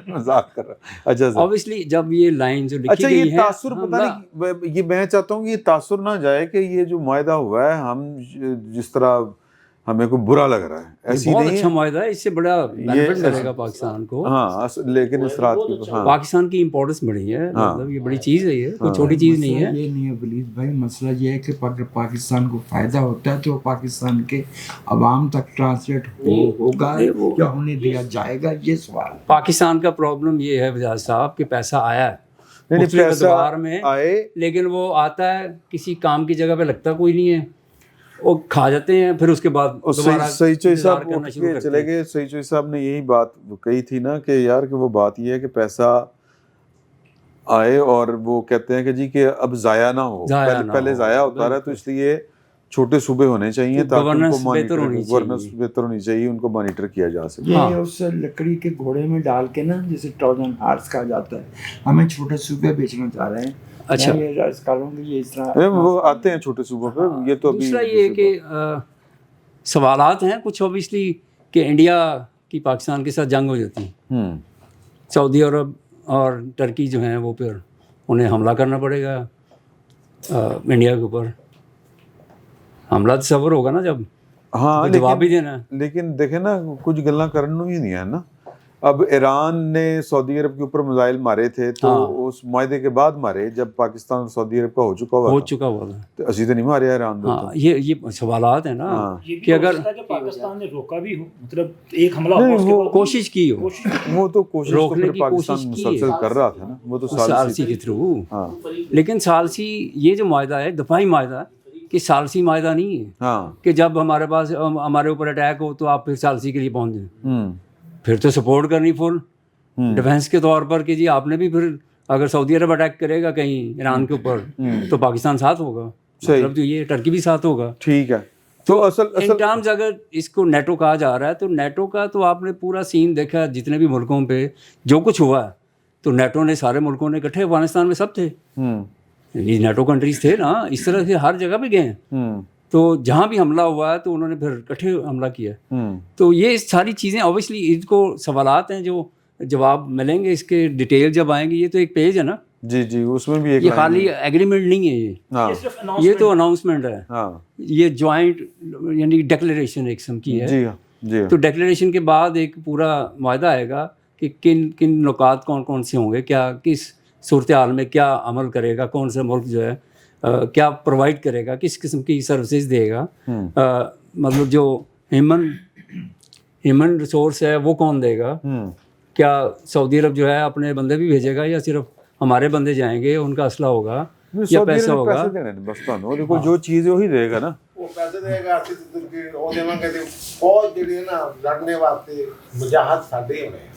مذاق کر رہا. اچھا سر، obviously جب یہ لائن جو لکھی اچھا گئی یہ ہے، تاثر پتہ نہیں، یہ میں چاہتا ہوں کہ یہ تاثر نہ جائے کہ یہ جو معاہدہ ہوا ہے، ہم جس طرح ہمیں کو برا لگ رہا ہے، ایسی بہت نہیں اچھا ہے. معاہدہ ہے، اس سے بڑا بینیفٹ ملے گا پاکستان کو. ہاں لیکن اس رات کی ہاں پاکستان کی امپورٹنس بڑی ہے، مطلب یہ بڑی چیز ہے، یہ کوئی چھوٹی چیز نہیں ہے. یہ نہیں ہے ولید بھائی، مسئلہ یہ ہے کہ اگر پاکستان کو فائدہ ہوتا ہے تو پاکستان کے عوام تک ٹرانسلیٹ ہوگا یا ہونے دیا جائے گا، یہ سوال. پاکستان کا پرابلم یہ ہے وزیر صاحب کہ پیسہ آیا ہے مختلف ادوار میں، لیکن وہ آتا ہے کسی کام کی جگہ پہ لگتا کوئی نہیں ہے، وہ کھا جاتے ہیں، پھر اس کے بعد سعید چوہی صاحب اٹھ کے چلے گئے. سعید چوہی صاحب نے یہی بات کہی تھی نا کہ یار کہ وہ بات یہ ہے کہ پیسہ آئے اور وہ کہتے ہیں کہ جی کہ اب ضائع نہ ہو، پہلے ضائع ہوتا رہا، تو اس لیے چھوٹے صوبے ہونے چاہیے تاکہ ان کو گورننس بہتر ہونی چاہیے، ان کو مانیٹر کیا جا سکے. یہ اس لکڑی کے گھوڑے میں ڈال کے نا، جیسے ٹروجن ہارس کہا جاتا ہے، ہمیں چھوٹے صوبے بیچنا چاہ رہے ہیں. اچھا وہ آتے ہیں چھوٹے صوبوں پہ. یہ تو دوسرا یہ کہ سوالات ہیں کچھ اوبیسلی کہ انڈیا کی پاکستان کے ساتھ جنگ ہو جاتی ہے، سعودی عرب اور ٹرکی جو ہیں وہ پھر انہیں حملہ کرنا پڑے گا انڈیا کے اوپر. حملہ تصور ہوگا نا جب، ہاں جواب بھی دینا ہے. لیکن دیکھیں نا کچھ گلاں کرنے ہی نہیں ہے نا. اب ایران نے سعودی عرب کے اوپر میزائل مارے تھے تو اس معاہدے کے بعد مارے جب پاکستان اور سعودی عرب کا ہو چکا ہوا تھا، تو اسی تو نہیں مارے ایران. ہاں یہ سوالات ہیں نا کہ اگر پاکستان نے روکا بھی ہو، مطلب ایک حملہ کوشش کی ہو، وہ تو کوشش روکنے کی پاکستان مسلسل کر رہا تھا نا، وہ تو ثالثی کے تھرو. لیکن ثالثی یہ جو معاہدہ ہے دفاعی معاہدہ ہے کہ ثالثی معاہدہ نہیں ہے کہ جب ہمارے پاس ہمارے اوپر اٹیک ہو تو آپ پھر ثالثی کے لیے پہنچ جائیں. پھر تو سپورٹ کرنی فل ڈیفینس کے طور پر کہ جی آپ نے بھی پھر اگر سعودی عرب اٹیک کرے گا کہیں ایران کے اوپر تو پاکستان ساتھ ہوگا، مطلب تو یہ ٹرکی بھی ساتھ ہوگا. ٹھیک ہے. تو ان ٹرمز اگر اس کو نیٹو کہا جا رہا ہے تو نیٹو کا تو آپ نے پورا سین دیکھا، جتنے بھی ملکوں پہ جو کچھ ہوا ہے تو نیٹو نے سارے ملکوں نے اکٹھے، افغانستان میں سب تھے، نیٹو کنٹریز تھے نا، اس طرح سے ہر جگہ پہ گئے ہیں. تو جہاں بھی حملہ ہوا ہے تو انہوں نے پھر اکٹھے حملہ کیا. تو یہ ساری چیزیں اوبیسلی ان کو سوالات ہیں جو جواب ملیں گے، اس کے ڈیٹیل جب آئیں گے. یہ تو ایک پیج ہے نا، جی اس میں بھی یہ خالی ایگریمنٹ نہیں ہے، یہ تو اناؤنسمنٹ ہے، یہ جوائنٹ یعنی ڈیکلیریشن ایک قسم کی ہے. تو ڈیکلیریشن کے بعد ایک پورا معاہدہ آئے گا کہ کن نکات کون سے ہوں گے، کیا کس صورتحال میں کیا عمل کرے گا، کون سا ملک جو ہے کیا پرووائڈ کرے گا، کس قسم کی سروسز دے گا، مطلب جو ہیومن ریسورس ہے وہ کون دے گا، کیا سعودی عرب جو ہے اپنے بندے بھی بھیجے گا یا صرف ہمارے بندے جائیں گے، ان کا اسلحہ ہوگا یا پیسہ ہوگا. بس جو چیز ہے وہی دے گا نا. ਪੈਸੇ ਦੇਗਾ ਅਸੀਂ ਤੁਰਕੀ ਉਹ ਦੇਵਾਂਗੇ ਤੇ ਫੌਜ ਜਿਹੜੀ ਹੈ ਨਾ ਲੜਨੇ ਵਾਸਤੇ ਮੁਜਾਹਦ ਸਾਡੇ ਹੋਣੇ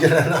ਜਿਹੜਾ ਨਾ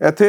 ਇੱਥੇ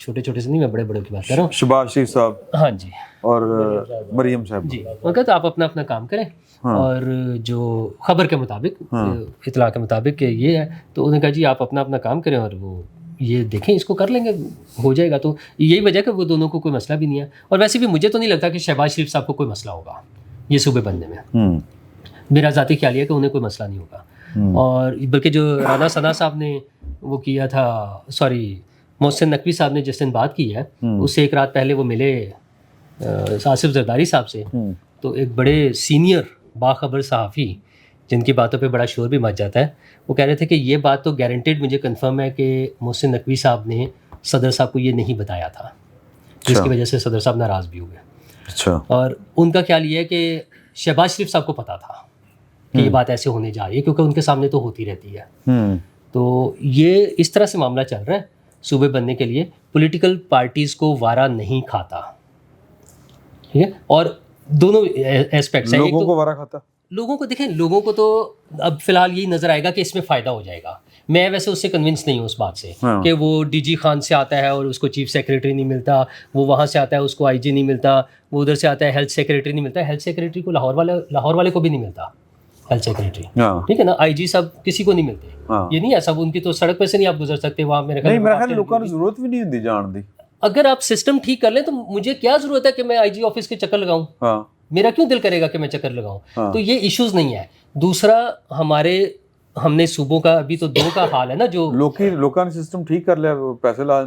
چھوٹے چھوٹے سے نہیں, میں بڑے بڑوں کی بات کر رہا ہوں. شہباز شریف صاحب ہاں جی, اور مریم صاحب جی, وہ کہتے آپ اپنا اپنا کام کریں, اور جو خبر کے مطابق, اطلاع کے مطابق کہ یہ ہے, تو انہوں نے کہا جی آپ اپنا اپنا کام کریں اور وہ یہ دیکھیں اس کو کر لیں گے, ہو جائے گا. تو یہی وجہ کہ وہ دونوں کو کوئی مسئلہ بھی نہیں ہے. اور ویسے بھی مجھے تو نہیں لگتا کہ شہباز شریف صاحب کو کوئی مسئلہ ہوگا یہ صوبے بننے میں. میرا ذاتی خیال یہ ہے کہ انہیں کوئی مسئلہ نہیں ہوگا. اور بلکہ جو رانا ثنا صاحب نے وہ کیا تھا, سوری محسن نقوی صاحب نے جس دن بات کی ہے, اس سے ایک رات پہلے وہ ملے آصف زرداری صاحب سے, تو ایک بڑے سینئر باخبر صحافی جن کی باتوں پہ بڑا شور بھی مچ جاتا ہے, وہ کہہ رہے تھے کہ یہ بات تو گارنٹیڈ مجھے کنفرم ہے کہ محسن نقوی صاحب نے صدر صاحب کو یہ نہیں بتایا تھا, جس کی وجہ سے صدر صاحب ناراض بھی ہوئے. اچھا. اور ان کا خیال یہ ہے کہ شہباز شریف صاحب کو پتہ تھا کہ یہ بات ایسے ہونے جا رہی ہے, کیونکہ ان کے سامنے تو ہوتی رہتی ہے. تو یہ اس طرح سے معاملہ چل رہا ہے صوبے بننے کے لیے. پولیٹیکل پارٹیز کو وارا نہیں کھاتا, ٹھیک ہے, اور دونوں ایسپیکٹس ہیں. لوگوں کو وارا کھاتا, لوگوں کو دیکھیں, لوگوں کو تو اب فی الحال یہی نظر آئے گا کہ اس میں فائدہ ہو جائے گا. میں ویسے اس سے کنونس نہیں ہوں اس بات سے کہ وہ ڈی جی خان سے آتا ہے اور اس کو چیف سیکریٹری نہیں ملتا, وہ وہاں سے آتا ہے اس کو آئی جی نہیں ملتا, وہ ادھر سے آتا ہے ہیلتھ سیکریٹری نہیں ملتا. ہیلتھ سیکریٹری کو لاہور والے کو بھی نہیں ملتا ہیلتھ سیکریٹری, ٹھیک ہے نا. آئی جی سب کسی کو نہیں ملتے, یہ نہیں ہے سب ان کی تو سڑک پہ سے نہیں آپ گزر سکتے وہاں. میرے خیال لوگوں کو ضرورت بھی نہیں ہوتی جان دی. اگر آپ سسٹم ٹھیک کر لیں تو مجھے کیا ضرورت ہے کہ میں آئی جی آفس کے چکر لگاؤں, میرا کیوں دل کرے گا کہ میں چکر لگاؤں. تو یہ ایشوز نہیں ہے. دوسرا ہم نے صوبوں کا ابھی تو 2 کا حال ہے نا, جو لوکاں نے سسٹم ٹھیک کر لیا, پیسے لا,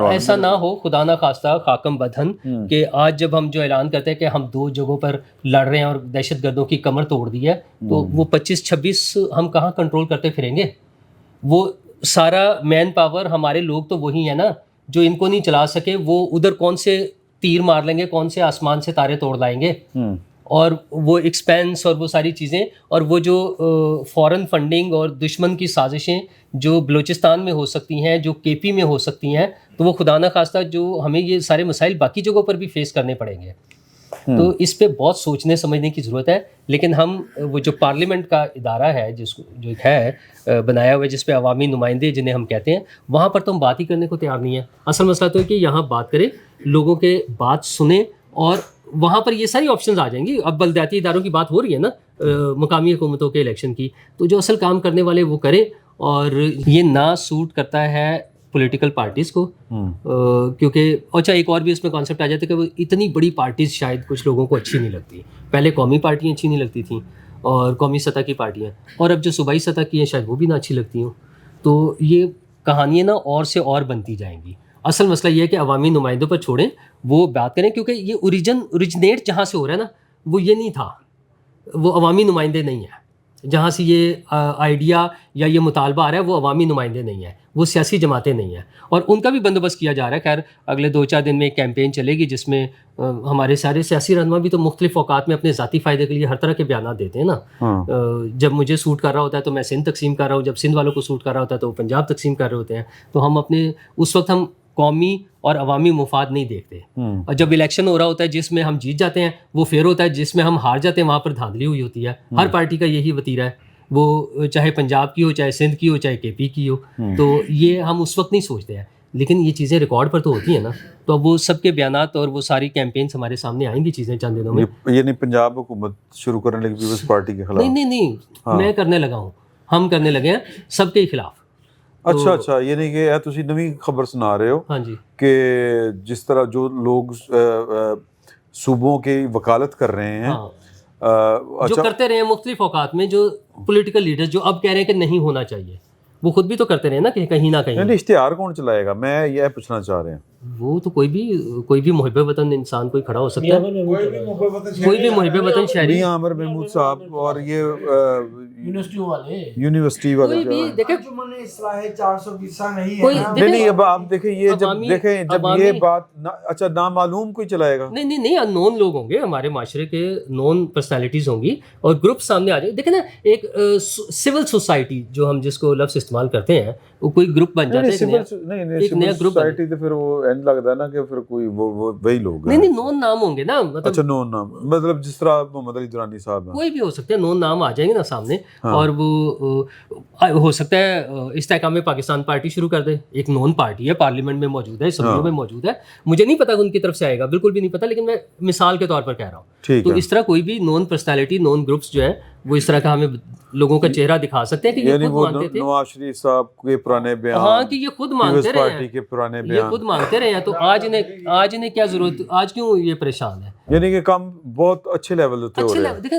ایسا نہ ہو خدا نہ خواستہ خاکم بدہن کہ آج جب ہم جو اعلان کرتے ہیں کہ ہم 2 جگہوں پر لڑ رہے ہیں اور دہشت گردوں کی کمر توڑ دی ہے, تو وہ 25-26 ہم کہاں کنٹرول کرتے پھریں گے. وہ سارا مین پاور ہمارے لوگ تو وہی ہیں نا جو ان کو نہیں چلا سکے. وہ ادھر کون سے تیر مار لیں گے, کون سے آسمان سے تارے توڑ لائیں گے, اور وہ ایکسپینس اور وہ ساری چیزیں, اور وہ جو فورن فنڈنگ اور دشمن کی سازشیں جو بلوچستان میں ہو سکتی ہیں, جو کے پی میں ہو سکتی ہیں, تو وہ خدا نہ خواستہ جو ہمیں یہ سارے مسائل باقی جگہوں پر بھی فیس کرنے پڑیں گے. تو اس پہ بہت سوچنے سمجھنے کی ضرورت ہے. لیکن ہم وہ جو پارلیمنٹ کا ادارہ ہے جو ہے بنایا ہوا ہے, جس پہ عوامی نمائندے جنہیں ہم کہتے ہیں, وہاں پر تو ہم بات ہی کرنے کو تیار نہیں ہے. اصل مسئلہ تو ہے کہ یہاں بات کریں, لوگوں کے بات سنیں, اور وہاں پر یہ ساری آپشنز آ جائیں گی. اب بلدیاتی اداروں کی بات ہو رہی ہے نا, مقامی حکومتوں کے الیکشن کی, تو جو اصل کام کرنے والے وہ کریں. اور یہ نہ سوٹ کرتا ہے پولیٹیکل پارٹیز کو, کیونکہ اچھا ایک اور بھی اس میں کانسیپٹ آ جاتا ہے کہ وہ اتنی بڑی پارٹیز شاید کچھ لوگوں کو اچھی نہیں لگتی. پہلے قومی پارٹیاں اچھی نہیں لگتی تھیں, اور قومی سطح کی پارٹیاں, اور اب جو صوبائی سطح کی ہیں شاید وہ بھی نہ اچھی لگتی ہوں. تو یہ کہانیاں نا اور سے اور بنتی جائیں گی. اصل مسئلہ یہ ہے کہ عوامی نمائندوں پر چھوڑیں, وہ بات کریں, کیونکہ یہ اوریجنیٹ جہاں سے ہو رہا ہے نا, وہ یہ نہیں تھا, وہ عوامی نمائندے نہیں ہیں. جہاں سے یہ آئیڈیا یا یہ مطالبہ آ رہا ہے وہ عوامی نمائندے نہیں ہیں, وہ سیاسی جماعتیں نہیں ہیں, اور ان کا بھی بندوبست کیا جا رہا ہے. خیر اگلے 2-4 دن میں ایک کیمپین چلے گی جس میں ہمارے سارے سیاسی رہنما بھی تو مختلف اوقات میں اپنے ذاتی فائدے کے لیے ہر طرح کے بیانات دیتے ہیں نا. جب مجھے سوٹ کر رہا ہوتا ہے تو میں سندھ تقسیم کر رہا ہوں, جب سندھ والوں کو سوٹ کر رہا ہوتا ہے تو وہ پنجاب تقسیم کر رہے ہوتے ہیں. تو ہم اپنے اس وقت ہم قومی اور عوامی مفاد نہیں دیکھتے. اور جب الیکشن ہو رہا ہوتا ہے جس میں ہم جیت جاتے ہیں, وہ پھر ہوتا ہے جس میں ہم ہار جاتے ہیں, وہاں پر دھاندلی ہوئی ہوتی ہے. ہر پارٹی کا یہی وتیرہ ہے, وہ چاہے پنجاب کی ہو, چاہے سندھ کی ہو, چاہے کے پی کی ہو. تو یہ ہم اس وقت نہیں سوچتے ہیں, لیکن یہ چیزیں ریکارڈ پر تو ہوتی ہیں نا. تو اب وہ سب کے بیانات اور وہ ساری کیمپینس ہمارے سامنے آئیں گی چیزیں چند دنوں میں. یہ نہیں پنجاب حکومت شروع کرنے لگی پیپلز پارٹی کے خلاف؟ نہیں, میں کرنے لگا ہوں, ہم کرنے لگے ہیں سب کے خلاف. اچھا, یہ نہیں کہ تسی نویں خبر سنا رہے ہو. ہاں جی, کہ جس طرح جو لوگ صوبوں کی وکالت کر رہے ہیں, جو کرتے رہے ہیں مختلف اوقات میں, جو پولیٹیکل لیڈر جو اب کہہ رہے ہیں کہ نہیں ہونا چاہیے, وہ خود بھی تو کرتے رہے نا کہ کہیں نہ کہیں. اشتہار کون چلائے گا, میں یہ پوچھنا چاہ رہے ہیں. وہ تو کوئی بھی محب وطن انسان کوئی کھڑا ہو سکتا ہے, کوئی بھی محب وطن شہری. میاں عامر محمود صاحب اور یہ یونیورسٹی والے نہیں, اب آپ دیکھیں یہ جب یہ بات اچھا نامعلوم کوئی چلائے گا. نہیں, ان نون لوگ ہوں گے, ہمارے معاشرے کے نون پرسنالٹیز ہوں گی, اور گروپ سامنے آ جائے. دیکھیں نا, ایک سول سوسائٹی جو ہم جس کو لفظ استعمال کرتے ہیں, وہ کوئی گروپ بن جاتا ہے, ایک نیا گروپ سوسائٹی تے پھر وہ اینڈ لگدا ہے نا کہ پھر کوئی وہ وہی لوگ ہیں. نہیں نون نام ہوں گے نا, مطلب اچھا نون نام, مطلب جس طرح محمد علی درانی صاحب ہیں, کوئی بھی ہو سکتا ہے, نون نام آ جائیں گے نا سامنے, اور وہ ہو سکتا ہے استحکام پاکستان پارٹی شروع کر دے, ایک نون پارٹی ہے, پارلیمنٹ میں موجود ہے, اسمبلیوں میں موجود ہے, مجھے نہیں پتا ان کی طرف سے آئے گا, بالکل بھی نہیں پتا, لیکن میں مثال کے طور پر کہہ رہا ہوں. تو اس طرح کوئی بھی نون پرسنالٹی, نون گروپس جو ہے وہ اس طرح کا ہمیں لوگوں کا چہرہ دکھا سکتے ہیں کہ یہ خود مانتے تھے, نواز شریف صاحب کے پرانے بیان, ہاں کہ یہ خود مانگتے رہے پارٹی کے پرانے بیان, یہ خود مانگتے رہے ہیں, تو آج انہیں کیا ضرورت, آج کیوں یہ پریشان ہے؟ یعنی کہ کام بہت اچھے لیول ہوتے ہو رہے ہیں. دیکھیں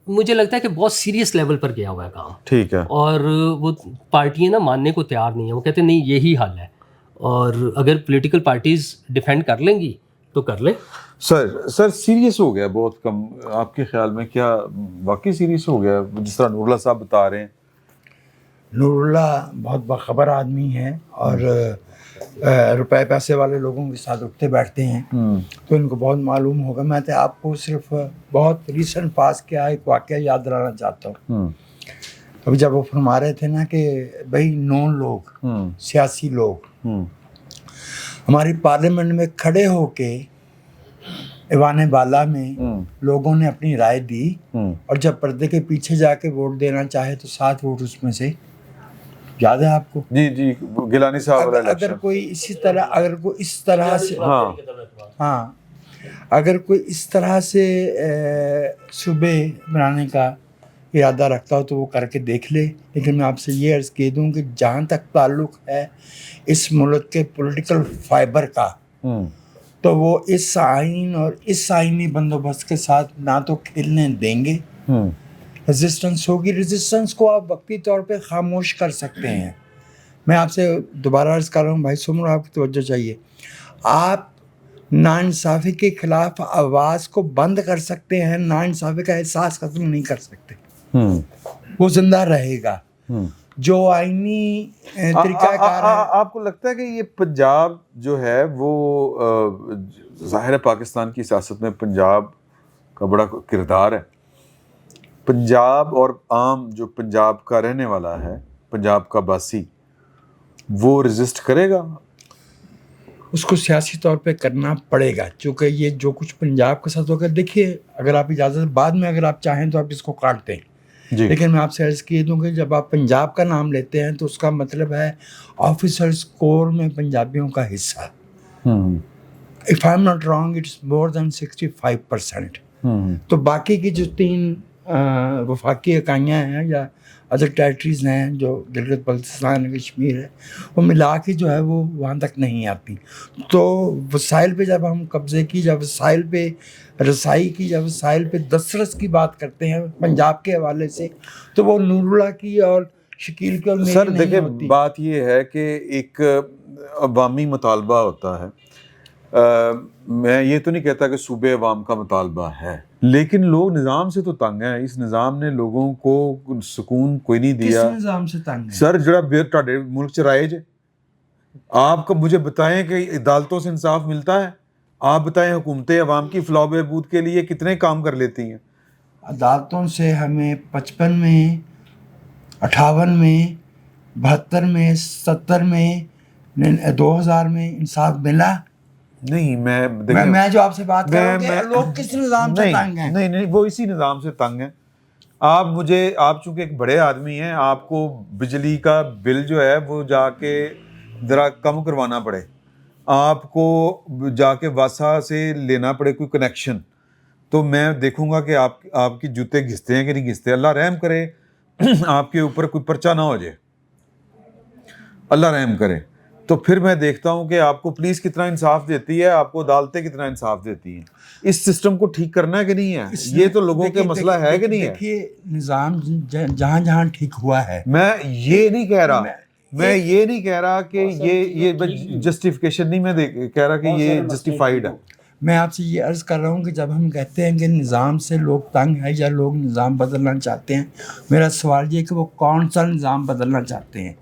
مجھے لگتا ہے کہ بہت سیریس لیول پر گیا ہوا ہے کام, ٹھیک ہے, اور وہ پارٹیاں نا ماننے کو تیار نہیں ہیں, وہ کہتے ہیں نہیں یہی حل ہے, اور اگر پولیٹیکل پارٹیز ڈیفینڈ کر لیں گی تو کر لیں. سر سیریس ہو گیا بہت کم آپ کے خیال میں, کیا واقعی سیریس ہو گیا جس طرح نور اللہ صاحب بتا رہے ہیں؟ نور اللہ بہت باخبر آدمی ہے, اور روپے پیسے والے لوگوں کے ساتھ اٹھتے بیٹھتے ہیں, تو ان کو بہت معلوم ہوگا. میں تو آپ کو صرف بہت ریسنٹ پاس کیا ایک واقعہ یاد دلانا چاہتا ہوں. ابھی جب وہ فرما رہے تھے نا کہ بھائی نون لوگ, سیاسی لوگ ہماری پارلیمنٹ میں کھڑے ہو کے ایوان بالا میں لوگوں نے اپنی رائے دی, اور جب پردے کے پیچھے جا کے ووٹ دینا چاہے تو 7 ووٹ اس میں سے, یاد ہے آپ کو؟ جی گیلانی صاحب. اگر کوئی اسی طرح, اگر کوئی اس طرح سے, ہاں اگر کوئی اس طرح سے صوبے بنانے کا ارادہ رکھتا ہو تو وہ کر کے دیکھ لے. لیکن میں آپ سے یہ عرض کہہ دوں کہ جہاں تک تعلق ہے اس ملک کے پولیٹیکل فائبر کا, تو وہ اس آئین اور اس آئینی بندوبست کے ساتھ نہ تو کھیلنے دیں گے. ریزسٹنس ہوگی, ریزسٹنس کو آپ وقتی طور پہ خاموش کر سکتے ہیں. میں آپ سے دوبارہ عرض کر رہا ہوں بھائی سمر, آپ کی توجہ چاہیے. آپ ناانصافی کے خلاف آواز کو بند کر سکتے ہیں, ناانصافی کا احساس ختم نہیں کر سکتے, وہ زندہ رہے گا. جو آئینی طریقہ کار ہے, آپ کو لگتا ہے کہ یہ پنجاب جو ہے وہ ظاہر ہے پاکستان کی سیاست میں پنجاب کا بڑا کردار ہے, پنجاب اور عام جو پنجاب کا رہنے والا ہے, پنجاب کا باسی, وہ ریزسٹ کرے گا؟ اس کو سیاسی طور پہ کرنا پڑے گا, چونکہ یہ جو کچھ پنجاب کے ساتھ ہوگا. دیکھیے اگر آپ اجازت بعد میں اگر آپ چاہیں تو آپ اس کو کاٹ دیں, لیکن میں آپ سے عرض کیے دوں کہ جب آپ پنجاب کا نام لیتے ہیں تو اس کا مطلب ہے آفیسرز کور میں پنجابیوں کا حصہ. If I'm not wrong, it's more than 65%. تو باقی کی جو 3 وفاقی اکائیاں ہیں یا ادر ٹیریٹریز ہیں جو گلگت بلتستان کشمیر ہے, وہ ملا کے جو ہے وہ وہاں تک نہیں آتی. تو وسائل پہ جب ہم قبضے کی, جب وسائل پہ رسائی کی, جب وسائل پہ دسترس کی بات کرتے ہیں پنجاب کے حوالے سے, تو وہ نور اللہ کی اور شکیل کی اور میری سر نہیں دیکھیں ہوتی. بات یہ ہے کہ ایک عوامی مطالبہ ہوتا ہے, میں یہ تو نہیں کہتا کہ صوبے عوام کا مطالبہ ہے, لیکن لوگ نظام سے تو تنگ ہیں. اس نظام نے لوگوں کو سکون کوئی نہیں دیا. کس نظام سے تنگ ہے سر جڑا تہاڈے ملک چ رائج ہے, آپ کو مجھے بتائیں کہ عدالتوں سے انصاف ملتا ہے؟ آپ بتائیں حکومتیں عوام کی فلاح و بہبود کے لیے کتنے کام کر لیتی ہیں؟ عدالتوں سے ہمیں 55 میں, 58 میں, 72 میں, 70 میں, 2000 میں انصاف ملا نہیں. میں جو آپ سے بات کر رہا ہوں کہ لوگ کس نظام سے تنگ ہیں. نہیں وہ اسی نظام سے تنگ ہیں. آپ چونکہ ایک بڑے آدمی ہیں, آپ کو بجلی کا بل جو ہے وہ جا کے ذرا کم کروانا پڑے, آپ کو جا کے واسا سے لینا پڑے کوئی کنیکشن, تو میں دیکھوں گا کہ آپ کی جوتے گھستے ہیں کہ نہیں گھستے. اللہ رحم کرے آپ کے اوپر کوئی پرچہ نہ ہو جائے, اللہ رحم کرے. تو پھر میں دیکھتا ہوں کہ آپ کو پولیس کتنا انصاف دیتی ہے, آپ کو عدالتیں کتنا انصاف دیتی ہیں. اس سسٹم کو ٹھیک کرنا ہے کہ نہیں ہے, یہ تو لوگوں کے مسئلہ ہے کہ نہیں ہے. دیکھیے نظام جہاں جہاں ٹھیک ہوا ہے, میں یہ نہیں کہہ رہا کہ یہ جسٹیفیکیشن نہیں, میں کہہ رہا کہ یہ جسٹیفائیڈ ہے. میں آپ سے یہ عرض کر رہا ہوں کہ جب ہم کہتے ہیں کہ نظام سے لوگ تنگ ہیں یا لوگ نظام بدلنا چاہتے ہیں, میرا سوال یہ کہ وہ کون سا نظام بدلنا چاہتے ہیں.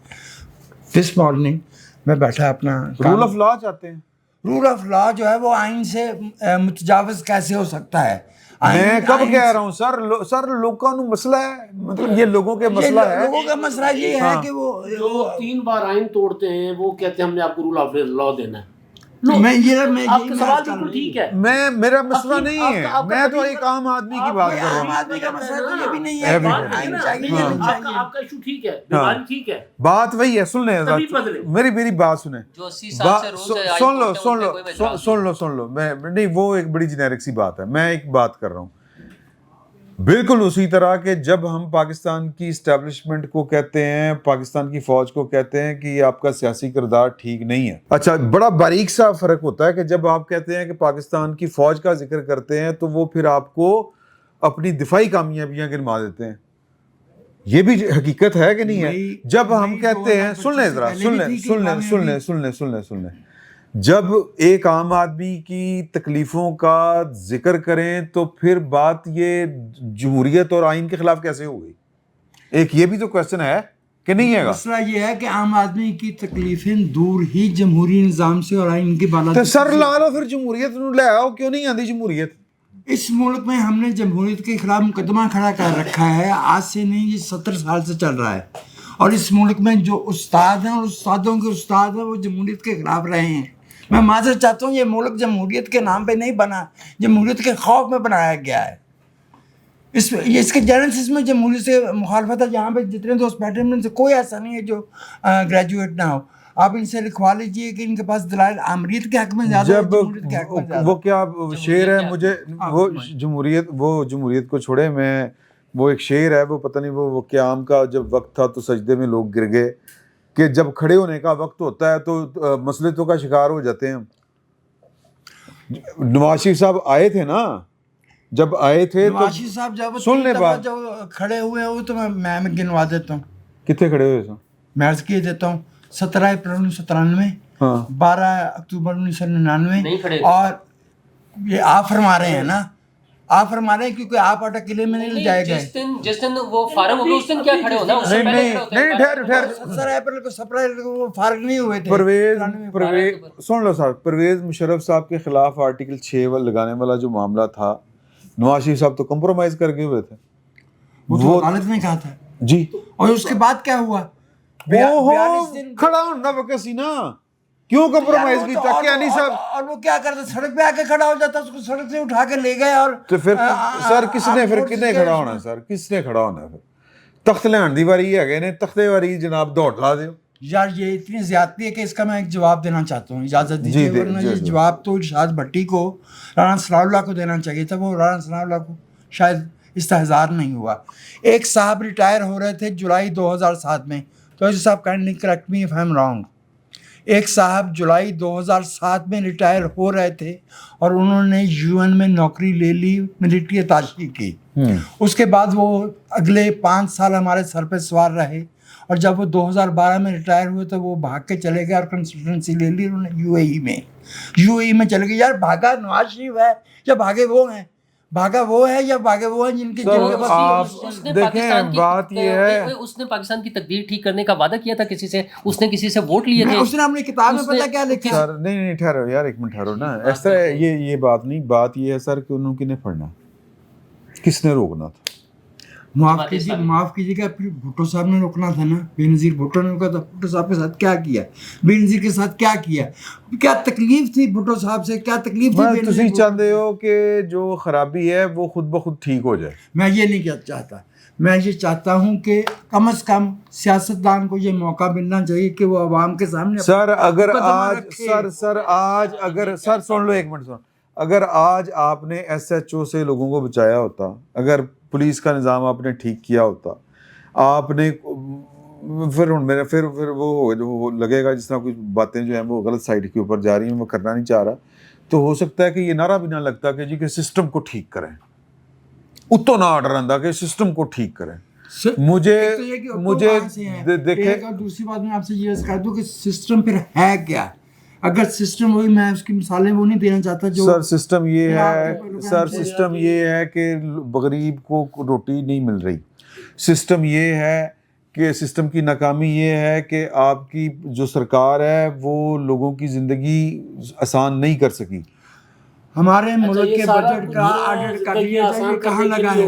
دس مارننگ میں بیٹھا اپنا رول آف لا چاہتے ہیں. رول آف لا جو ہے وہ آئین سے متجاوز کیسے ہو سکتا ہے؟ میں کب کہہ رہا ہوں سر لوگوں کو مسئلہ ہے, مطلب یہ لوگوں کے مسئلہ ہے, لوگوں کا مسئلہ یہ ہے کہ وہ جو 3 بار آئین توڑتے ہیں وہ کہتے ہیں ہم نے آپ کو رول آف لا دینا ہے. آپ کا سوال بالکل ٹھیک ہے, میرا مسئلہ نہیں ہے, میں تو ایک عام آدمی کی بات کر رہا ہوں. آدمی کا مسئلہ تو یہ بھی نہیں ہے آپ کا ایشو ٹھیک ہے, بیماری ٹھیک ہے, بات وہی ہے. سن لیں میری بات سنیں, جو 80 سال سے روز ہے سن لو میں نہیں, وہ ایک بڑی جنیرک سی بات ہے. میں ایک بات کر رہا ہوں بالکل اسی طرح کہ جب ہم پاکستان کی اسٹیبلشمنٹ کو کہتے ہیں, پاکستان کی فوج کو کہتے ہیں کہ یہ آپ کا سیاسی کردار ٹھیک نہیں ہے. اچھا, بڑا باریک سا فرق ہوتا ہے کہ جب آپ کہتے ہیں کہ پاکستان کی فوج کا ذکر کرتے ہیں تو وہ پھر آپ کو اپنی دفاعی کامیابیاں گنوا دیتے ہیں. یہ بھی حقیقت ہے کہ نہیں ہے. جب ہم کہتے ہیں, سن لیں, جب ایک عام آدمی کی تکلیفوں کا ذکر کریں تو پھر بات یہ جمہوریت اور آئین کے خلاف کیسے ہو گئی؟ ایک یہ بھی تو کوشچن ہے کہ نہیں ہے گا. مسئلہ یہ ہے کہ عام آدمی کی تکلیفیں دور ہی جمہوری نظام سے اور آئین کے بالا. تو سر لا لو پھر جمہوریت لے آؤ, کیوں نہیں آتی جمہوریت؟ اس ملک میں ہم نے جمہوریت کے خلاف مقدمہ کھڑا کر رکھا ہے, آج سے نہیں, یہ 70 سال سے چل رہا ہے. اور اس ملک میں جو استاد ہیں اور استادوں کے استاد ہیں وہ جمہوریت کے خلاف رہے ہیں. میں معذرت چاہتا ہوں, یہ ملک جمہوریت کے نام پہ نہیں بنا, جمہوریت کے خوف میں بنایا گیا ہے. اس کے جینیسس میں جمہوریت سے مخالفت ہے. یہاں پہ جتنے دوست بیٹھے ہیں ان سے کوئی ایسا نہیں ہے جو گریجویٹ نہ ہو. آپ ان سے لکھوا لیجئے کہ ان کے پاس دلائل آمریت کے حق میں زیادہ ہے, جمہوریت کے حق میں زیادہ. وہ کیا شعر ہے, مجھے وہ جمہوریت کو چھوڑے, میں وہ ایک شعر ہے, وہ پتہ نہیں وہ قیام کا جب وقت تھا تو سجدے میں لوگ گر گئے, کہ جب کھڑے ہونے کا وقت ہوتا ہے تو مصلحتوں کا شکار ہو جاتے ہیں. نواز شریف صاحب آئے تھے نا, جب آئے تھے نواز شریف صاحب جب سن لیں بات, جو کھڑے ہوئے ہیں وہ تو میں گنوا دیتا ہوں. کتنے کھڑے ہوئے سن؟ میں عرض کیے دیتا ہوں, 17 اپریل 1993, 12 اکتوبر 1999, اور یہ آپ فرما رہے ہیں نا, آپ فرما رہے ہیں کیونکہ آپ اٹک قلعے میں نہیں لے جائے گئے. جس دن وہ فارغ ہو گئے اس دن کیا کھڑے ہونا, اس سے پہلے کھڑے ہوتے ہیں. ٹھہر 17 اپریل کو 17 اپریل کو وہ فارغ نہیں ہوئے تھے. پرویز سن لو سر, پرویز مشرف صاحب کے خلاف آرٹیکل 6 لگانے والا جو معاملہ تھا, نواز شریف صاحب تو کمپرومائز کر گئے ہوئے تھے. وہ عدالت نے کہا تھا جی, اور اس کے بعد کیا ہوا, کھڑا ہونا وکسی نا, کیوں کمپرومائز کی چاکیانی صاحب؟ اور وہ کیا کرتا, سڑک پہ آ کے کھڑا ہو جاتا, اس کو سڑک سے اٹھا کے لے گئے. اور تو پھر سر کس نے کھڑا ہونا, سر کس نے کھڑا ہونا؟ پھر تخت لین دی واری ہے نے, تختے واری جناب دوڑ لا دیو. یار یہ اتنی زیادتی ہے کہ اس کا میں ایک جواب دینا چاہتا ہوں, اجازت دیجیے, ورنہ یہ جواب تو ارشاد بھٹی کو, رانا ثناء اللہ کو دینا چاہیے تھا. وہ رانا ثناء اللہ کو شاید استحضار نہیں ہوا. ایک صاحب ریٹائر ہو رہے تھے جولائی 2007 میں, تو صاحب kindly correct me if I am wrong. ایک صاحب جولائی 2007 میں ریٹائر ہو رہے تھے اور انہوں نے UN میں نوکری لے لی, ملٹری اتاشی کی. اس کے بعد وہ اگلے 5 سال ہمارے سر پہ سوار رہے, اور جب وہ 2012 میں ریٹائر ہوئے تو وہ بھاگ کے چلے گئے اور کنسلٹنسی لے لی انہوں نے UAE میں چلے گئے. یار بھاگا نواز شریف ہے یا بھاگے وہ ہیں, بھاگا وہ ہے یا بھاگے وہ ہیں جن کے پاس دیکھیں بات یہ ہے, اس نے پاکستان کی تقدیر ٹھیک کرنے کا وعدہ کیا تھا کسی سے, اس نے کسی سے ووٹ لیے تھے, اس نے اپنی کتاب میں پتہ کیا لکھا. سر نہیں ٹھہرو یار, ایک منٹ ٹھہرو نا, اس طرح یہ بات نہیں, بات یہ ہے سر کہ انہوں کی نے پڑھنا, کس نے روکنا تھا؟ معاف کیجیے گا, پھر بھٹو صاحب نے روکنا تھا نا, بے نظیر بھٹو نے روکا تھا. بھٹو صاحب کے ساتھ کیا کیا, بے نظیر کے ساتھ کیا کیا, کیا تکلیف تھی بھٹو صاحب سے, کیا تکلیف تھی. تسی چاہتے ہو کہ جو خرابی ہے وہ خود بخود ٹھیک ہو جائے؟ میں یہ نہیں چاہتا, میں یہ چاہتا ہوں کہ کم از کم سیاستدان کو یہ موقع ملنا چاہیے کہ وہ عوام کے سامنے. سر اگر آج اگر سن لو ایک منٹ, اگر آج آپ نے SHO سے لوگوں کو بچایا ہوتا, اگر پولیس کا نظام آپ نے ٹھیک کیا ہوتا, آپ نے پھر وہ لگے گا جس طرح کچھ باتیں جو ہیں وہ غلط سائڈ کے اوپر جا رہی ہیں, وہ کرنا نہیں چاہ رہا, تو ہو سکتا ہے کہ یہ نعرہ بھی نہ لگتا کہ جی کہ سسٹم کو ٹھیک کریں, اتو نہ آرڈر آندا کہ سسٹم کو ٹھیک کریں. مجھے دیکھیں, دوسری بات میں آپ سے یہ کہہ دوں کہ سسٹم پھر ہے کیا. اگر سسٹم وہی, میں اس کی مثالیں وہ نہیں دینا چاہتا جو سر سسٹم یہ ہے کہ غریب کو روٹی نہیں مل رہی. سسٹم یہ ہے کہ سسٹم کی ناکامی یہ ہے کہ آپ کی جو سرکار ہے وہ لوگوں کی زندگی آسان نہیں کر سکی. ہمارے ملک کے بجٹ کا آڈٹ کر لیا جائے، یہ کہاں لگا ہے؟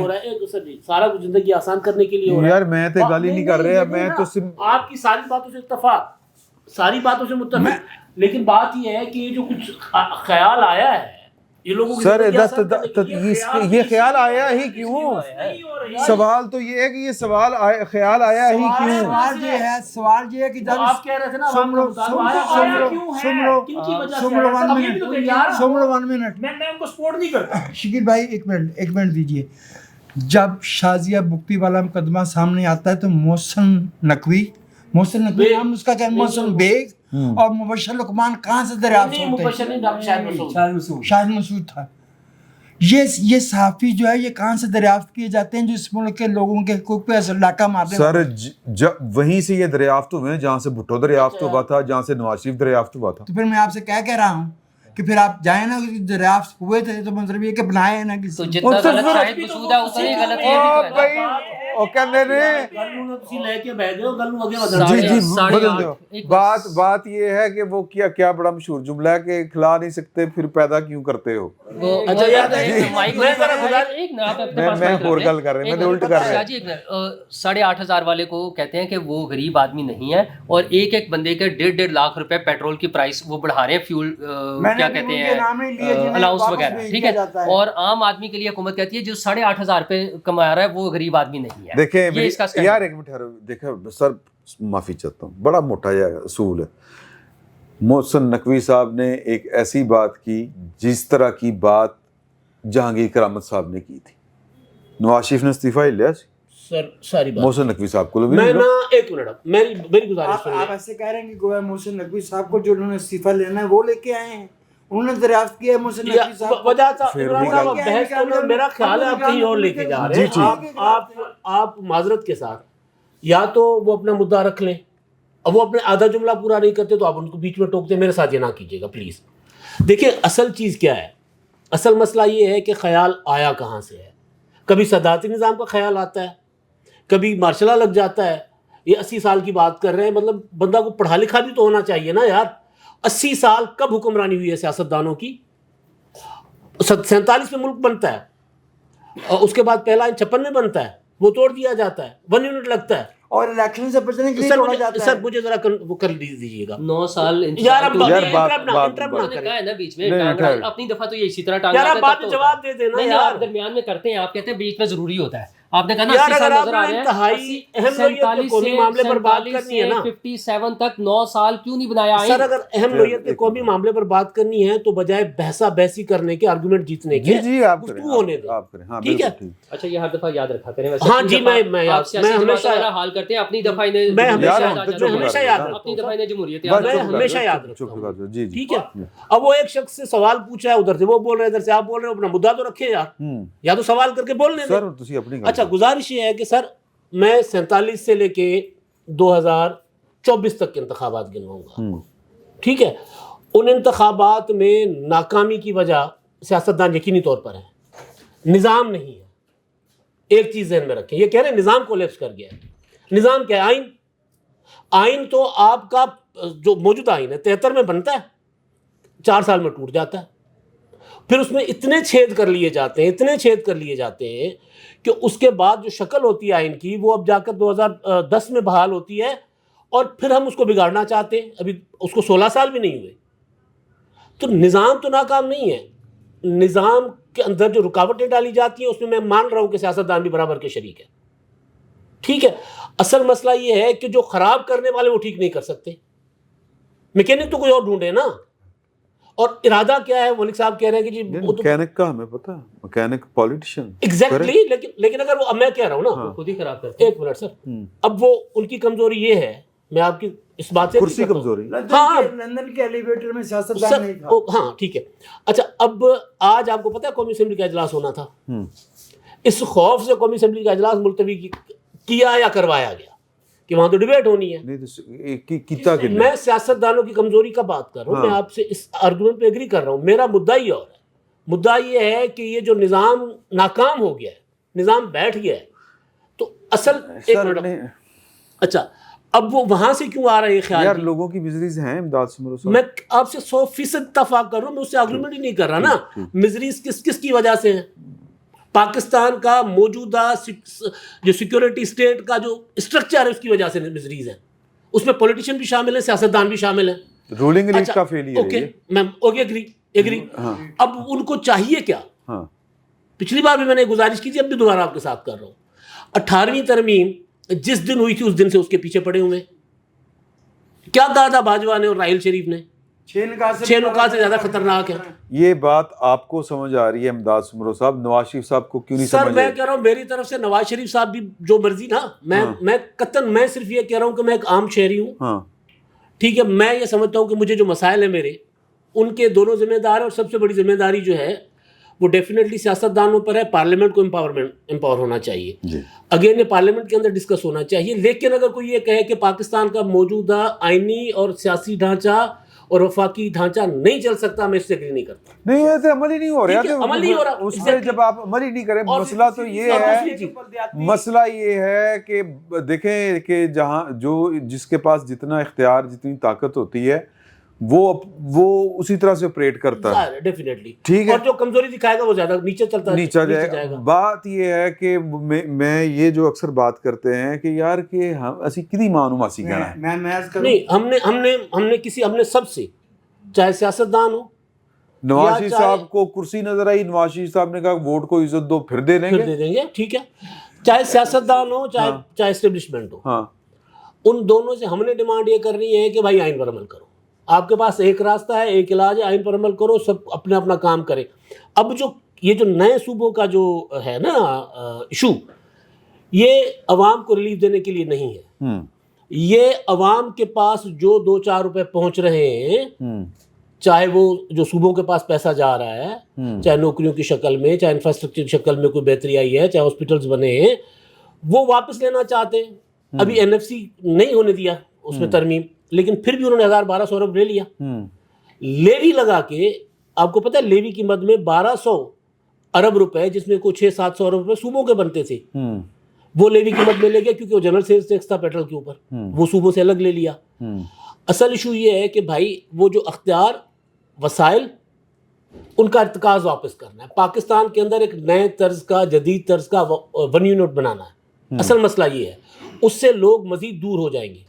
سارا کچھ زندگی آسان کرنے کے لیے ہو رہا ہے. یار میں تو گالی نہیں کر رہا، میں تو آپ کی ساری باتوں سے اتفاق، ساری باتوں سے متفق، لیکن بات یہ ہے کہ یہ جو کچھ خیال آیا ہے یہ لوگوں کی سر یہ خیال آیا ہی کیوں؟ سوال تو یہ ہے کہ یہ خیال آیا ہی کیوں؟ سوال یہ ہے کہ جب آپ کہہ رہے تھے نا ون منٹ میں ان کو سپورٹ نہیں کرتا. شکیل بھائی ایک منٹ دیجئے. جب شازیہ بگٹی والا مقدمہ سامنے آتا ہے تو محسن نقوی ہم اس کا کیا محسن بیگ اور مبشر لقمان کہاں سے دریافت ہوتے ہیں؟ شاہد مسعود تھا. یہ صحافی جو ہے یہ کہاں سے دریافت کیے جاتے ہیں جو اس ملک کے لوگوں کے حقوق پہ ڈاکہ مارتے ہیں؟ سر وہیں سے یہ دریافت ہوئے ہیں جہاں سے بھٹو دریافت ہوا تھا، جہاں سے نواز شریف دریافت ہوا تھا. تو پھر میں آپ سے کیا کہہ رہا ہوں کہ پھر آپ جائیں نا، دریافت ہوئے تھے تو مطلب یہ کہ بنائے نا کسی. تو جتنا غلط شاہد مسعود ہے اتنا ہی غلط یہ بھی تو ہے نا. بات یہ ہے کہ وہ کیا بڑا مشہور جملہ ہے کہ کھلا نہیں سکتے پھر پیدا کیوں کرتے ہو. میں اور گل کر رہے ہیں، میں الٹ کر رہا ہوں. 8,500 والے کو کہتے ہیں کہ وہ غریب آدمی نہیں ہے، اور ایک بندے کے 1.5 لاکھ روپے پیٹرول کی پرائس وہ بڑھا رہے ہیں، فیول کیا کہتے ہیں الاؤنس وغیرہ، ٹھیک ہے. اور عام آدمی کے لیے حکومت کہتی ہے جو 8,500 روپے کما رہا ہے وہ غریب آدمی نہیں ہے. دیکھیں یار ایک منٹ دیکھیں سر، معافی چاہتا ہوں، بڑا موٹا یہ اصول ہے. محسن نقوی صاحب نے ایک ایسی بات کی جس طرح کی بات جہانگیر کرامت صاحب نے کی تھی. نواز شریف نے استعفیٰ لیا سر ساری بات محسن نقوی صاحب کو. میں نا ایک منٹ میری گزارش سنیے. آپ ایسے کہہ رہے ہیں کہ گویا محسن نقوی صاحب کو جو انہوں نے استعفیٰ لینا ہے وہ لے کے آئے ہیں، انہوں نے دریافت کیا ہے محسن نقوی صاحب. وجہ بحث کو میرا خیال ہے آپ کہیں اور لے کے جا رہے ہیں. آپ معذرت کے ساتھ یا تو وہ اپنا مدعا رکھ لیں، اب وہ اپنے آدھا جملہ پورا نہیں کرتے تو آپ ان کو بیچ میں ٹوکتے. میرے ساتھ یہ نہ کیجیے گا پلیز. دیکھیں اصل چیز کیا ہے، اصل مسئلہ یہ ہے کہ خیال آیا کہاں سے ہے. کبھی صدارتی نظام کا خیال آتا ہے، کبھی مارشل لا لگ جاتا ہے. یہ 80 سال کی بات کر رہے ہیں، مطلب بندہ کو پڑھا لکھا بھی تو ہونا چاہیے نا یار. 80 سال کب حکمرانی ہوئی ہے سیاستدانوں کی؟ 47 میں ملک بنتا ہے، اور اس کے بعد پہلا 56 میں بنتا ہے، وہ توڑ دیا جاتا ہے، 1 یونٹ لگتا ہے اور الیکشن سے بچنے کے لیے توڑا جاتا ہے. سر مجھے ذرا وہ کر دیجیے گا. 9 سال یار بیچ میں اپنی دفعہ تو یہ اسی طرح ٹانگ جواب دے دینا یار. درمیان میں کرتے ہیں، آپ کہتے ہیں بیچ میں ضروری ہوتا ہے. آپ نے کہا نا 80 سال نظر آ رہے ہیں، 47 قومی معاملے پر بات کرنی ہے نا، 57 تک 9 سال کیوں نہیں بنایا؟ سر اگر اہم نوعیت کے قومی معاملے پر بات کرنی ہے تو بجائے بحثا بحثی کرنے کے، آرگومنٹ جیتنے کے، گفتگو ہونے دیں. ٹھیک ہے. اچھا یہ ہر دفعہ یاد رکھا کریں. ہاں جی میں ہمیشہ حال کرتے ہیں اپنی دفعہ میں ہمیشہ یاد اپنی دفعہ جمہوریت میں ہمیشہ یاد رکھتا ہوں. ٹھیک ہے. اب وہ ایک شخص سے سوال پوچھا ہے، ادھر سے وہ بول رہے ہیں، ادھر سے آپ بول رہے ہیں، اپنا مدعا تو رکھے یار، یا تو سوال کر کے بولنے دیں. اچھا گزارش یہ ہے کہ سر میں 47 سے لے کے 2024 تک کے انتخابات گنواؤں گا. ٹھیک ہے. ان انتخابات میں ناکامی کی وجہ سیاستدان یقینی طور پر ہے، نظام نہیں ہے. ایک چیز ذہن میں رکھیں، یہ کہہ رہے ہیں نظام کولیپس کر گیا ہے. نظام کیا ہے؟ آئین تو آپ کا جو موجودہ آئین ہے 73 میں بنتا ہے، 4 سال میں ٹوٹ جاتا ہے. پھر اس میں اتنے چھید کر لیے جاتے ہیں کہ اس کے بعد جو شکل ہوتی ہے آئین کی وہ اب جا کر 2010 میں بحال ہوتی ہے، اور پھر ہم اس کو بگاڑنا چاہتے ہیں. ابھی اس کو 16 سال بھی نہیں ہوئے. تو نظام تو ناکام نہیں ہے. نظام کے اندر جو رکاوٹیں ڈالی جاتی ہیں اس میں مان رہا ہوں کہ سیاستدان بھی برابر کے شریک ہے. ٹھیک ہے. اصل مسئلہ یہ ہے کہ جو خراب کرنے والے وہ ٹھیک نہیں کر سکتے. میکینک تو کوئی اور ڈھونڈے نا. اور ارادہ کیا ہے؟ ملک صاحب کہہ رہے ہیں کہ جی میکینک کا ہمیں پتہ ہے، میکینک پولیٹیشین ایگزیکٹلی. لیکن اگر وہ میں کہہ رہا ہوں نا خود ہی خراب کرتے ہیں. ایک منٹ سر، اب وہ ان کی کمزوری یہ ہے، میں آپ کی اس بات سے کرسی کمزوری. ہاں لندن کے ایلیویٹر میں سیاستدان نہیں تھا. ہاں ٹھیک ہے. اچھا اب آج آپ کو پتہ ہے قومی اسمبلی کا اجلاس ہونا تھا. اس خوف سے قومی اسمبلی کا اجلاس ملتوی کیا یا کروایا گیا کہ وہاں تو ڈیبیٹ ہونی ہے. میں سیاستدانوں کی کمزوری کا بات کر رہا ہوں. میں آپ سے اس آرگومنٹ پہ ایگری کر رہا ہوں. میرا مدعا ہی اور ہے. مدعا یہ ہے کہ یہ جو نظام ناکام ہو گیا ہے، نظام بیٹھ گیا ہے. تو اصل اچھا اب وہ وہاں سے کیوں آ رہا ہے یہ خیال؟ یار لوگوں کی مزریز ہیں امداد سمرو صاحب. میں آپ سے 100% اتفاق کر رہا ہوں, میں اس سے آرگومنٹ ہی نہیں کر رہا نا. مزریز کس کی وجہ سے ہیں؟ پاکستان کا موجودہ جو سیکورٹی اسٹیٹ کا جو اسٹرکچر ہے اس کی وجہ سے مزریز ہے. اس میں پولیٹیشین بھی شامل ہیں, سیاستدان بھی شامل ہیں, رولنگ ایلیٹ کا فیلئر ہے یہ. میں ایگری. اب ان کو چاہیے کیا؟ پچھلی بار بھی میں نے گزارش کی تھی, اب بھی دوبارہ آپ کے ساتھ کر رہا ہوں. 18ویں ترمیم جس دن ہوئی تھی اس دن سے اس کے پیچھے پڑے ہوئے. کیا کہا تھا باجوہ نے اور راحیل شریف نے؟ 6 نکات سے زیادہ خطرناک ہے. یہ بات آپ کو سمجھ آ رہی ہے امداد سمرو صاحب, نواز شریف صاحب کو کیوں نہیں سمجھ؟ سر میں کہہ رہا ہوں میری طرف سے نواز شریف صاحب بھی جو مرضی نا, میں قطعاً میں صرف یہ کہہ رہا ہوں کہ میں ایک عام شہری ہوں, ٹھیک ہے. میں یہ سمجھتا ہوں کہ مجھے جو مسائل ہیں میرے, ان کے دونوں ذمہ دار ہیں, اور سب سے بڑی ذمہ داری جو ہے وہ ڈیفینیٹلی سیاستدانوں پر ہے. پارلیمنٹ کو امپاور ہونا چاہیے, اگین یہ پارلیمنٹ کے اندر ڈسکس ہونا چاہیے. لیکن اگر کوئی یہ کہے کہ پاکستان کا موجودہ آئینی اور سیاسی ڈھانچہ اور وفاقی ڈھانچہ نہیں چل سکتا, میں اس سے اگری نہیں کرتا. نہیں ایسے عمل ہی نہیں ہو رہا, عمل نہیں ہو رہا. اس میں جب آپ عمل ہی نہیں کریں, مسئلہ تو یہ ہے, مسئلہ یہ ہے کہ دیکھیں کہ جہاں جس کے پاس جتنا اختیار, جتنی طاقت ہوتی ہے, وہ اسی طرح سے آپریٹ کرتا ہے ڈیفینیٹلی, ٹھیک ہے. اور جو کمزوری دکھائے گا وہ زیادہ نیچے چلتا ہے, نیچے جائے گا. بات یہ ہے کہ میں یہ جو اکثر بات کرتے ہیں کہ یار کہ ہم اسی کدی معلوم اسی کہنا ہے نہیں, ہم نے سب سے, چاہے سیاستدان ہو, نواز شریف صاحب کو کرسی نظر آئی, نواز شریف صاحب نے کہا ووٹ کو عزت دو پھر دے دیں گے, ٹھیک ہے. چاہے سیاستدان ہو چاہے اسٹیبلشمنٹ ہو, ان دونوں سے ہم نے ڈیمانڈ یہ کرنی ہے کہ بھائی آئین پر عمل کرو. آپ کے پاس ایک راستہ ہے, ایک علاج ہے, آئین پر عمل کرو, سب اپنا اپنا کام کرے. اب یہ جو نئے صوبوں کا جو ہے نا ایشو, یہ عوام کو ریلیف دینے کے لیے نہیں ہے. یہ عوام کے پاس جو 2-4 روپے پہنچ رہے ہیں, چاہے وہ جو صوبوں کے پاس پیسہ جا رہا ہے, چاہے نوکریوں کی شکل میں, چاہے انفراسٹرکچر کی شکل میں کوئی بہتری آئی ہے, چاہے ہاسپٹلز بنے ہیں, وہ واپس لینا چاہتے ہیں. ابھی NFC نہیں ہونے دیا اس میں ترمیم, لیکن پھر بھی انہوں نے 1200 ارب لے لیا. لیوی لگا کے, آپ کو پتہ ہے لیوی کی مد میں 1200 ارب روپے, جس میں کوئی 600-700 ارب روپے صوبوں کے بنتے تھے, وہ لیوی کی مد میں لے گیا کیونکہ وہ جنرل سیلز ٹیکس تھا پیٹرول کے اوپر, وہ صوبوں سے الگ لے لیا. اصل ایشو یہ ہے کہ بھائی وہ جو اختیار, وسائل, ان کا ارتکاز واپس کرنا ہے. پاکستان کے اندر ایک نئے طرز کا, جدید طرز کا 1 یونٹ بنانا ہے. اصل مسئلہ یہ ہے, اس سے لوگ مزید دور ہو جائیں گے.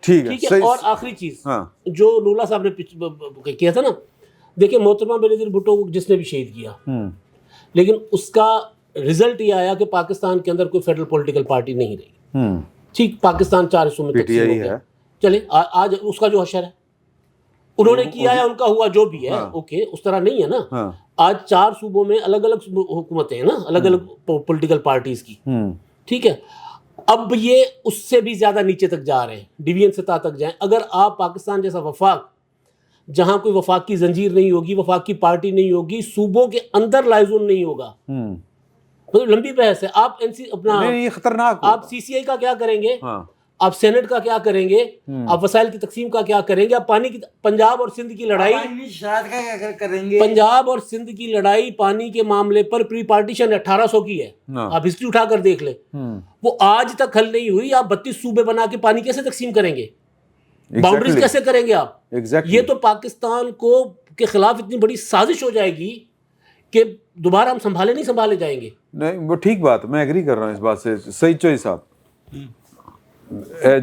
ٹھیک ہے. اور آخری چیز جو نوراللہ صاحب نے کیا تھا نا, دیکھیں محترمہ بینظیر بھٹو کو جس نے بھی شہید کیا, لیکن اس کا رزلٹ یہ آیا کہ پاکستان کے اندر کوئی فیڈرل پولیٹیکل پارٹی نہیں رہی. ٹھیک, پاکستان 4 حصوں میں تقسیم ہو گیا. چلے آج اس کا جو حشر ہے, انہوں نے کیا ہے, ان کا ہوا جو بھی ہے, اوکے, اس طرح نہیں ہے نا. آج 4 صوبوں میں الگ الگ حکومتیں ہیں نا, الگ الگ پولیٹیکل پارٹیز کی, ٹھیک ہے. اب یہ اس سے بھی زیادہ نیچے تک جا رہے ہیں, ڈیوین سطح تک جائیں. اگر آپ پاکستان جیسا وفاق, جہاں کوئی وفاق کی زنجیر نہیں ہوگی, وفاق کی پارٹی نہیں ہوگی, صوبوں کے اندر لائزون نہیں ہوگا, لمبی بحث ہے. آپ اپنا یہ خطرناک, آپ CCI کا کیا کریں گے, آپ سینٹ کا کیا کریں گے, آپ وسائل کی تقسیم کا کیا کریں گے, آپ پانی کی, پنجاب اور سندھ کی لڑائی, پنجاب اور سندھ کی لڑائی پانی کے معاملے پر پری پارٹیشن 1800 کی ہے, آپ ہسٹری اٹھا کر دیکھ لیں, وہ آج تک حل نہیں ہوئی. آپ 32 صوبے بنا کے پانی کیسے تقسیم کریں گے, باؤنڈریز کیسے کریں گے آپ؟ یہ تو پاکستان کو کے خلاف اتنی بڑی سازش ہو جائے گی کہ دوبارہ ہم نہیں سنبھالے جائیں گے. نہیں, وہ ٹھیک بات, میں ایگری کر رہا ہوں اس بات سے. صحیح چوئی صاحب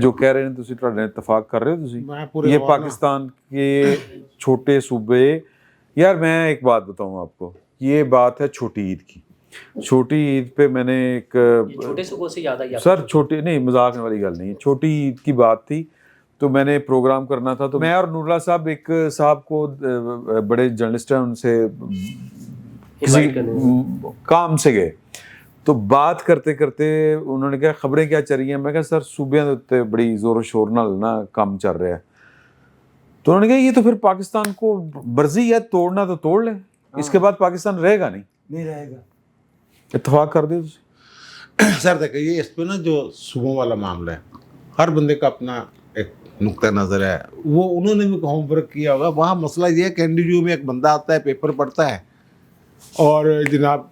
جو کہہ رہے ہیں تسی تھوڑا اتفاق کر رہے ہو تسی, یہ پاکستان کے چھوٹے صوبے. یار میں ایک بات بتاؤں آپ کو, یہ بات ہے چھوٹی عید کی. چھوٹی عید پہ میں نے ایک, چھوٹے صوبوں سے یاد آئی سر, چھوٹی نہیں, مذاق والی گل نہیں, چھوٹی عید کی بات تھی. تو میں نے پروگرام کرنا تھا, تو میں اور نوراللہ صاحب ایک صاحب کو, بڑے جرنلسٹ ہیں, ان سے کسی کام سے گئے. تو بات کرتے کرتے انہوں نے کہا خبریں کیا چل رہی ہیں. میں کہا سر صوبیاں تے بڑی زور و شور نال نا کام چل رہا ہے. تو انہوں نے کہا یہ تو پھر پاکستان کو مرضی ہے, توڑنا تو توڑ لیں, اس کے بعد پاکستان رہے گا نہیں رہے گا. اتفاق کر دیں سر. دیکھیں یہ اس پہ نا جو صوبوں والا معاملہ ہے, ہر بندے کا اپنا ایک نقطہ نظر ہے. وہ انہوں نے بھی ہوم ورک کیا ہوگا. وہاں مسئلہ یہ ہے کہ NDU میں ایک بندہ آتا ہے, پیپر پڑھتا ہے, اور جناب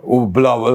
ਉਹ ਬਲਾਵਲ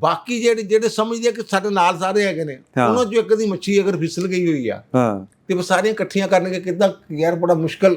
ਬਾਕੀ ਜਿਹੜੇ ਸਮਝਦੇ ਕਿ ਸਾਡੇ ਨਾਲ ਸਾਰੇ ਹੈਗੇ ਨੇ, ਉਹਨਾਂ ਚੋਂ ਇੱਕ ਦੀ ਮੱਛੀ ਅਗਰ ਫਿਸਲ ਗਈ ਹੋਈ ਆ ਤੇ ਉਹ ਸਾਰੀਆਂ ਇਕੱਠੀਆਂ ਕਰਨਗੇ ਕਿਦਾਂ ਯਾਰ, ਬੜਾ ਮੁਸ਼ਕਲ।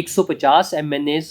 150 MNAs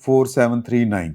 4739,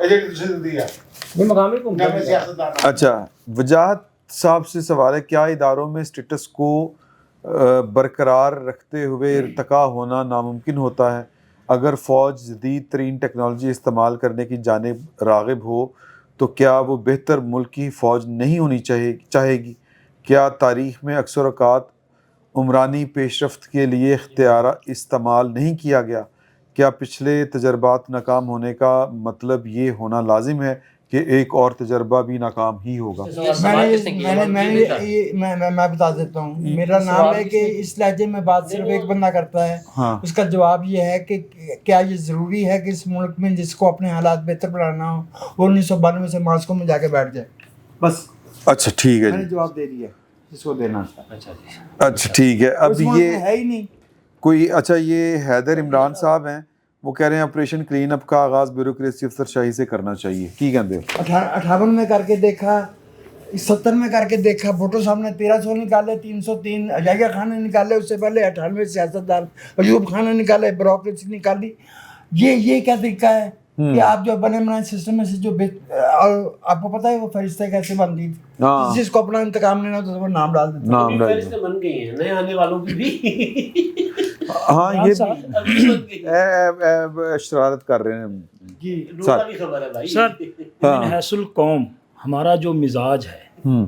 یہ مقامی حکومت اچھا وجاہت صاحب سے سوال ہے کیا اداروں میں اسٹیٹس کو برقرار رکھتے ہوئے ارتقا ہونا ناممکن ہوتا ہے؟ اگر فوج جدید ترین ٹیکنالوجی استعمال کرنے کی جانب راغب ہو تو کیا وہ بہتر ملکی فوج نہیں ہونی چاہے گی؟ کیا تاریخ میں اکثر اوقات عمرانی پیش رفت کے لیے اختیار استعمال نہیں کیا گیا؟ کیا پچھلے تجربات ناکام ہونے کا مطلب یہ ہونا لازم ہے کہ ایک اور تجربہ بھی ناکام ہی ہوگا؟ میں بتا دیتا ہوں. میرا نام ہے کہ اس لہجے میں بات صرف ایک بندہ کرتا ہے. اس کا جواب یہ ہے کہ کیا یہ ضروری ہے کہ اس ملک میں جس کو اپنے حالات بہتر بنانا ہو وہ 1992 سے ماسکو میں جا کے بیٹھ جائے؟ بس. اچھا ٹھیک ہے, میں نے جواب دے دیا جس کو دینا تھا. اچھا ٹھیک ہے. اب یہ ہے ہی نہیں کوئی. اچھا یہ حیدر عمران صاحب ہیں, وہ کہہ رہے ہیں آپریشن کلین اپ کا آغاز بیوروکریسی افسر شاہی سے کرنا چاہیے. کی کہتے ہو؟ 58 میں کر کے دیکھا, 70 میں کر کے دیکھا. بھٹو صاحب نے 1300 نکالے, 303 عجائیہ خان نے نکالے, اس سے پہلے 98 سیاستدان ایوب خان نے نکالے, بیوروکریسی نکالی. یہ کیا طریقہ ہے کہ آپ جو بنے بنائے سسٹم میں سے جو اور آپ کو پتہ ہے وہ فہرستیں کیسے بنتی تھی؟ جس کو اپنا انتقام لینا تو وہ نام ڈال دیتا. فہرستیں بن گئی ہیں نئے آنے والوں کی بھی. ہاں یہ شرارت کر رہے ہیں سر. من حیث القوم ہمارا جو مزاج ہے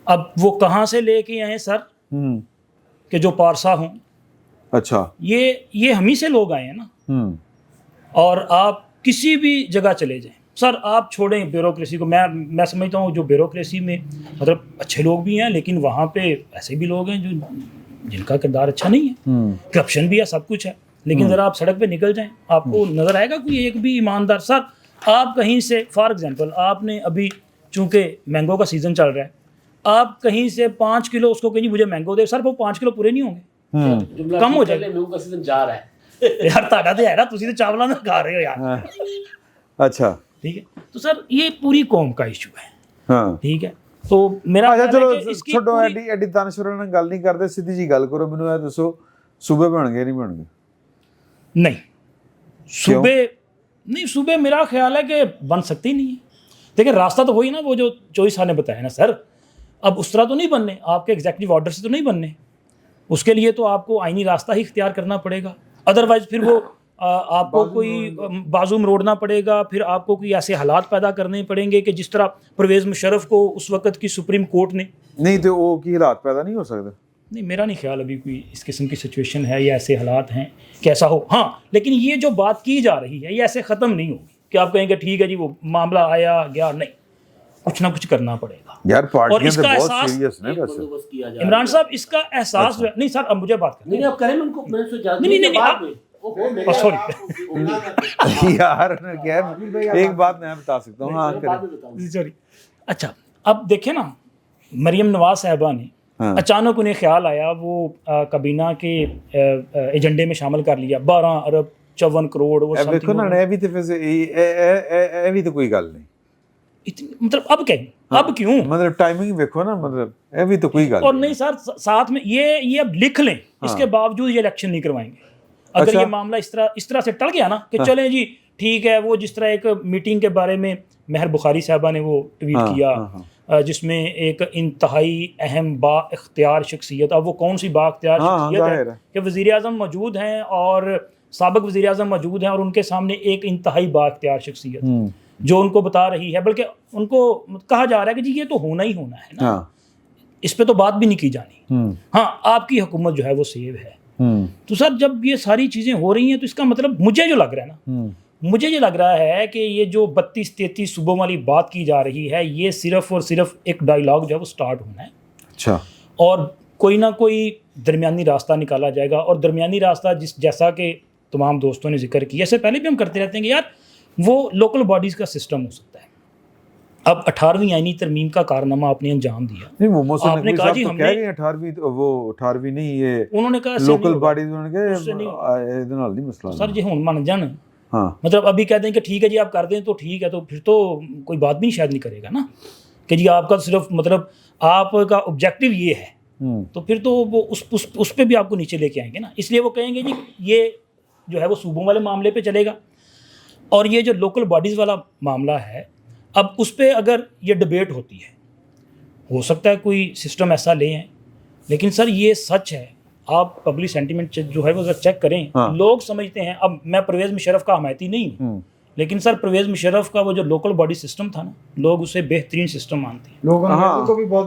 اب وہ کہاں سے لے کے آئے سر کہ جو پارسا ہوں. اچھا یہ ہم ہی سے لوگ آئے ہیں نا. اور آپ کسی بھی جگہ چلے جائیں سر, آپ چھوڑیں بیوروکریسی کو. میں سمجھتا ہوں جو بیوروکریسی میں مطلب اچھے لوگ بھی ہیں, لیکن وہاں پہ ایسے بھی لوگ ہیں جن کا کردار اچھا نہیں ہے, کرپشن بھی ہے, سب کچھ ہے. لیکن ذرا آپ سڑک پہ نکل جائیں, آپ کو نظر آئے گا کوئی ایک بھی ایماندار. سر آپ کہیں سے فار ایگزامپل آپ نے ابھی چونکہ مینگو کا سیزن چل رہا ہے, آپ کہیں سے 5 کلو اس کو کہیں مجھے مینگو دے, سر وہ 5 کلو پورے نہیں ہوں گے, کم ہو جائے گا. مینگو کا سیزن جا رہا ہے یار تاڑا تو ہے نا, تسی تو چاولاں میں کھا رہے ہو یار. اچھا ٹھیک ہے. تو سر یہ پوری قوم کا ایشو ہے. ہاں ٹھیک ہے. تو میرا چلو چھوڑو ایڈی دانشور ਨਾਲ ਗੱਲ ਨਹੀਂ ਕਰਦੇ, ਸਿੱਧੀ ਜੀ ਗੱਲ کرو. ਮੈਨੂੰ ਇਹ ਦੱਸੋ صوبے بن گئے نہیں بن گئے؟ نہیں صوبے میرا خیال ہے کہ بن سکتے ہی نہیں ہے. دیکھیں راستہ تو وہی نا, وہ جو چوئی صاحب نے بتایا نا سر. اب اس طرح تو نہیں بننے, آپ کے ایگزیکٹو آرڈر سے تو نہیں بننے. اس کے لیے تو آپ کو آئینی راستہ ہی اختیار کرنا پڑے گا. ادروائز پھر وہ آپ کو کوئی بازو مروڑنا پڑے گا, پھر آپ کو کوئی ایسے حالات پیدا کرنے پڑیں گے کہ جس طرح پرویز مشرف کو اس وقت کی سپریم کورٹ نے. نہیں تو وہ کی حالات پیدا نہیں ہو سکتے. نہیں میرا نہیں خیال ابھی کوئی اس قسم کی سچویشن ہے یا ایسے حالات ہیں کہ ایسا ہو. ہاں لیکن یہ جو بات کی جا رہی ہے یہ ایسے ختم نہیں ہوگی کہ آپ کہیں گے ٹھیک ہے جی وہ معاملہ آیا گیا. نہیں, کچھ نہ کچھ کرنا پڑے گا یار. اور اس کا بہت احساس سیریس ہے عمران صاحب, اس کا احساس نہیں سر. اب مجھے بات کریں آپ کریں ان کو سوری یار ایک بات میں بتا سکتا ہوں. ہاں سوری. اچھا اب دیکھیں نا, مریم نواز صاحبہ نے اچانک انہیں خیال آیا, وہ کابینہ کے ایجنڈے میں شامل کر لیا 12 ارب 54 کروڑ. وہ دیکھو نا بھی تو کوئی گل نہیں مطلب اب کہیں اب کیوں مطلب ٹائمنگ دیکھو نا, مطلب یہ بھی تو کوئی گل. اور نہیں سر ساتھ میں یہ اب لکھ لیں, اس کے باوجود یہ الیکشن نہیں کروائیں گے. اگر یہ معاملہ اس طرح سے ٹل گیا نا کہ چلیں جی ٹھیک ہے. وہ جس طرح ایک میٹنگ کے بارے میں مہر بخاری صاحبہ نے وہ ٹویٹ کیا جس میں ایک انتہائی اہم با اختیار شخصیت, اب وہ کون سی با اختیار شخصیت ہے کہ وزیر اعظم موجود ہیں اور سابق وزیر اعظم موجود ہیں اور ان کے سامنے ایک انتہائی با اختیار شخصیت جو ان کو بتا رہی ہے, بلکہ ان کو کہا جا رہا ہے کہ جی یہ تو ہونا ہی ہونا ہے نا, اس پہ تو بات بھی نہیں کی جانی. ہاں آپ کی حکومت جو ہے وہ سیو ہے. تو سر جب یہ ساری چیزیں ہو رہی ہیں تو اس کا مطلب مجھے جو لگ رہا ہے نا, مجھے یہ لگ رہا ہے کہ یہ جو 32-33 صوبوں والی بات کی جا رہی ہے یہ صرف اور صرف ایک ڈائیلاگ جو ہے وہ سٹارٹ ہونا ہے. اچھا. اور کوئی نہ کوئی درمیانی راستہ نکالا جائے گا. اور درمیانی راستہ جیسا کہ تمام دوستوں نے ذکر کیا, اس سے پہلے بھی ہم کرتے رہتے ہیں کہ یار وہ لوکل باڈیز کا سسٹم ہو سکتا ہے. اب 18ویں آئینی ترمیم کا کارنامہ آپ نے انجام دیا. آپ نے کہا جی ہم نے 18ویں نہیں, یہ انہوں نے کہا لوکل باڈیز انہوں نے کہا ਇਹਦੇ ਨਾਲ ਨਹੀਂ ਮਸਲਾ. سر جی ہوں مان جان, مطلب ابھی کہتے ہیں کہ ٹھیک ہے جی آپ کر دیں تو ٹھیک ہے, تو پھر تو کوئی بات بھی شاید نہیں کرے گا نا کہ جی آپ کا صرف مطلب آپ کا آبجیکٹیو یہ ہے, تو پھر تو وہ اس پہ بھی آپ کو نیچے لے کے آئیں گے نا. اس لیے وہ کہیں گے جی یہ جو ہے وہ صوبوں والے معاملے پہ چلے گا. اور یہ جو لوکل باڈیز والا معاملہ ہے، اب اس پہ اگر یہ ڈبیٹ ہوتی ہے، ہو سکتا ہے کوئی سسٹم ایسا لے ہیں، لیکن سر یہ سچ ہے، آپ پبلک سینٹیمنٹ جو ہے وہ اگر چیک کریں، لوگ سمجھتے ہیں، اب میں پرویز مشرف کا حمایتی نہیں ہوں، لیکن سر پرویز مشرف کا وہ جو لوکل باڈی سسٹم تھا نا، لوگ اسے بہترین سسٹم مانتے ہیں.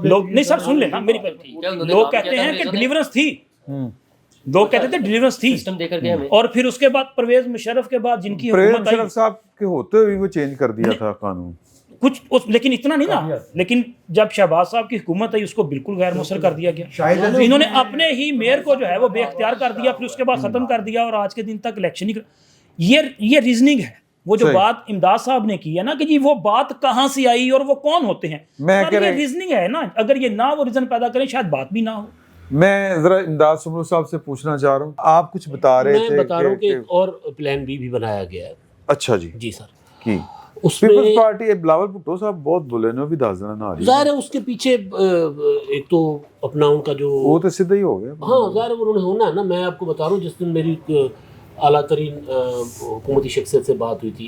لوگ نہیں سر سن لینا میری بات، لوگ کہتے ہیں کہ ڈیلیورنس تھی، لوگ کہتے تھے ڈیلیورنس تھی، اور پھر اس کے بعد پرویز مشرف کے بعد جن کی حکومت آئی، مشرف صاحب کے ہوتے ہوئے وہ چینج کر دیا تھا قانون کچھ لیکن اتنا نہیں نا، لیکن جب شہباز صاحب کی حکومت آئی اس کو بالکل غیر مؤثر کر دیا گیا. انہوں نے اپنے ہی میئر کو جو ہے وہ بے اختیار کر دیا، پھر اس کے بعد ختم کر دیا، اور آج کے دن تک الیکشن ہی یہ ریزننگ ہے. وہ جو بات امداد صاحب نے کی ہے نا کہ جی وہ بات کہاں سے آئی اور وہ کون ہوتے ہیں، یہ ریزننگ ہے نا. اگر یہ نہ وہ ریزن پیدا کریں شاید بات بھی نہ ہو. میں ذرا امداد سمرو صاحب سے پوچھنا چاہ رہا ہوں، آپ کچھ بتا رہے تھے. میں بتا رہا ہوں کہ اور پلان بی بھی بنایا گیا ہے. اچھا جی جی سر. کی اس میں پیپلز پارٹی بلاول بھٹو صاحب بہت بولے نا، بھی دس دن آ رہی ظاہر ہے اس کے پیچھے ایک تو اپنا ان کا جو وہ تو سیدھا ہی ہو گیا. ہاں ظاہر ہے انہوں نے ہونا ہے نا. میں آپ کو بتا رہا ہوں جس دن میری اعلیٰ ترین حکومتی شخصیت سے بات ہوئی تھی،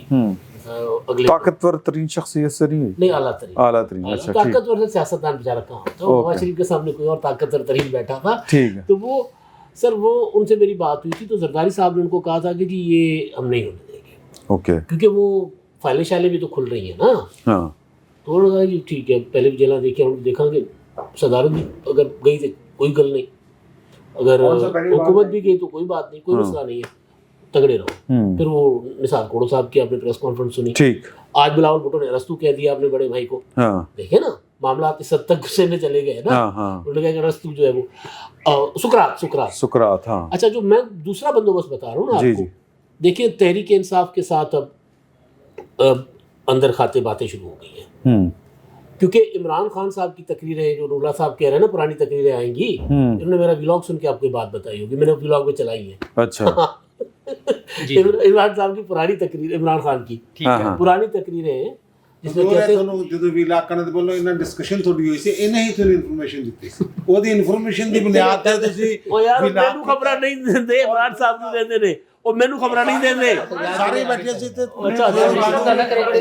اگلے طاقتور ترین شخصیت سے نہیں اعلیٰ ترین اچھا طاقتور سے سیاستدان بیچارہ کہاں ہوتا ہے، نواز شریف کے سامنے کوئی اور طاقتور ترین بیٹھا تھا. تو وہ سر وہ ان سے میری بات ہوئی تھی تو زرداری صاحب نے ان کو کہا تھا کہ جی یہ ہم نہیں ہونے دیں گے، اوکے، کیونکہ وہ فائلیں شائلیں بھی تو کھل رہی ہیں نا. تو انہوں نے کہا جی ٹھیک ہے، پہلے بھی جیلیں دیکھیں، ہم دیکھیں گے. صدارت بھی اگر گئی تو کوئی گل نہیں، اگر حکومت بھی گئی تو کوئی بات نہیں، کوئی مسئلہ نہیں ہے، تگڑے رہو. پھر وہ نثار کوڑو صاحب کی آپ نے پریس کانفرنس سنی، آج بلاول بھٹو نے ارسطو کہہ دیا اپنے بڑے بھائی کو. دیکھیں نا معاملات اس حد تک غصے میں چلے گئے نا. انہوں نے کہا کہ ارسطو جو ہے وہ سقراط. اچھا جو میں دوسرا بندوبست بتا رہا ہوں نا آپ کو، دیکھیں تحریک انصاف کے ساتھ اب اندر کھاتے باتیں شروع ہو گئی ہیں، کیونکہ عمران خان صاحب کی تقریریں جو رولا صاحب کہہ رہے ہیں نا پرانی تقریریں آئیں گی، انہوں نے میرا ولاگ سن کے آپ کو بات بتائی ہوگی، میں نے ولاگ میں چلائی ہے. اچھا عمران صاحب کی پرانی تقریر، عمران خان کی پرانی تقریریں ہیں جس میں کہتے ہیں ਜਦੋਂ ਵੀ ਇਲਾਕਾ ਨੇ ਬੋਲੋ ਇਹਨਾਂ ਡਿਸਕਸ਼ਨ ਥੋੜੀ ਹੋਈ ਸੀ, ਇਹਨੇ ਹੀ ਤੁਹਾਨੂੰ ਇਨਫੋਰਮੇਸ਼ਨ ਦਿੱਤੀ ਸੀ, ਉਹਦੀ ਇਨਫੋਰਮੇਸ਼ਨ ਦੀ ਬੁਨਿਆਦ ਤੇ ਤੁਸੀਂ ਉਹ ਯਾਰ ਮੈਨੂੰ ਖਬਰਾਂ ਨਹੀਂ ਦਿੰਦੇ, ਇਮਰਾਨ ਸਾਹਿਬ ਨੂੰ ਦਿੰਦੇ ਨੇ, ਉਹ ਮੈਨੂੰ ਖਬਰਾਂ ਨਹੀਂ ਦਿੰਦੇ, ਸਾਰੇ ਬੈਠੇ ਸੀ ਤੇ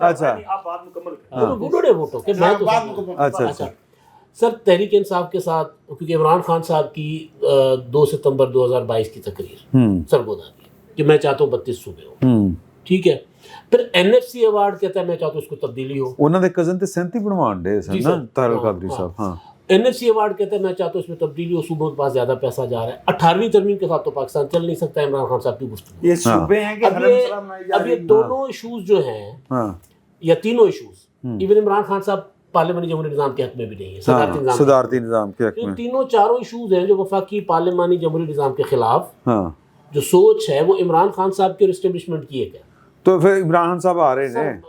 اچھا آپ بات مکمل کریں. انہوں نے ووٹو کہ میں تو اچھا سر تحریک انصاف کے ساتھ، کیونکہ عمران خان صاحب کی 2 ستمبر 2022 کی تقریر سرگودا کی کہ میں چاہتا ہوں 32 صوبے ہوں، ٹھیک ہے. پھر این ایف سی ایوارڈ کہتا ہے میں چاہتا ہوں اس کو تبدیلی ہو. انہوں نے کزن تے 37 بنوان دے سن نا طاہر القادری صاحب. ہاں این ایف سی ایوارڈ کہتا ہے میں چاہتا ہوں اس میں تبدیلی ہو، صوبوں کے پاس زیادہ پیسہ جا رہا ہے. 18ویں ترمیم کے ساتھ تو پاکستان چل نہیں سکتا. عمران خان صاحب کی گفتگو یہ صوبے ہیں کہ اب یہ دونوں ایشوز جو ہیں یا تینوں ایشوز، ایون عمران خان صاحب پارلیمانی جمہوری نظام کے حق میں بھی نہیں ہے، صدارتی نظام کے حق میں. تینوں چاروں ایشوز ہیں جو وفاقی پارلیمانی جمہوری نظام کے خلاف جو سوچ ہے وہ عمران خان صاحب کے اسٹیبلشمنٹ کی ہے. کیا تو پھر عمران خان صاحب آ رہے ہیں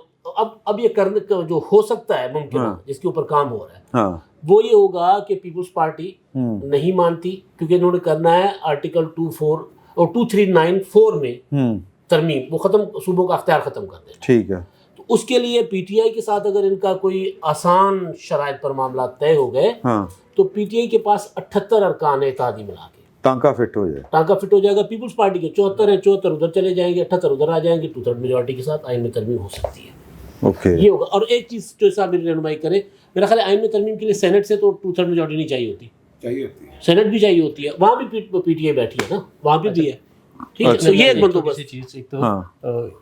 اب یہ کرنے کا جو ہو سکتا ہے ممکن جس کے اوپر کام ہو رہا ہے وہ یہ ہوگا کہ پیپلز پارٹی نہیں مانتی، کیونکہ انہوں نے کرنا ہے آرٹیکل 2394 میں ترمیم، وہ ختم صوبوں کا اختیار ختم کر دیں. ٹھیک ہے. تو اس کے لیے پی ٹی آئی کے ساتھ اگر ان کا کوئی آسان شرائط پر معاملات طے ہو گئے تو پی ٹی آئی کے پاس 78 ارکان اتحادی ملا کے ٹانکا فٹ ہو جائے، ٹانکا فٹ ہو جائے گا. پیپلز پارٹی کے 74 ہیں، 74 ادھر چلے جائیں گے، 78 ادھر آ جائیں گے، 2/3 میجورٹی کے ساتھ آئین میں ترمیم ہو سکتی ہے. یہ ہوگا. اور ایک چیز جو صاحب میری رہنمائی کرے، میرا خیال ہے آئین میں ترمیم کے لیے سینٹ سے تو 2/3 میجورٹی نہیں چاہیے ہوتی، سینٹ بھی چاہیے ہوتی ہے. وہاں بھی پی ٹی آئی بیٹھی ہے نا، وہاں پہ بھی ہے. ٹھیک ہے، یہ ایک بندوبست چیز. ایک تو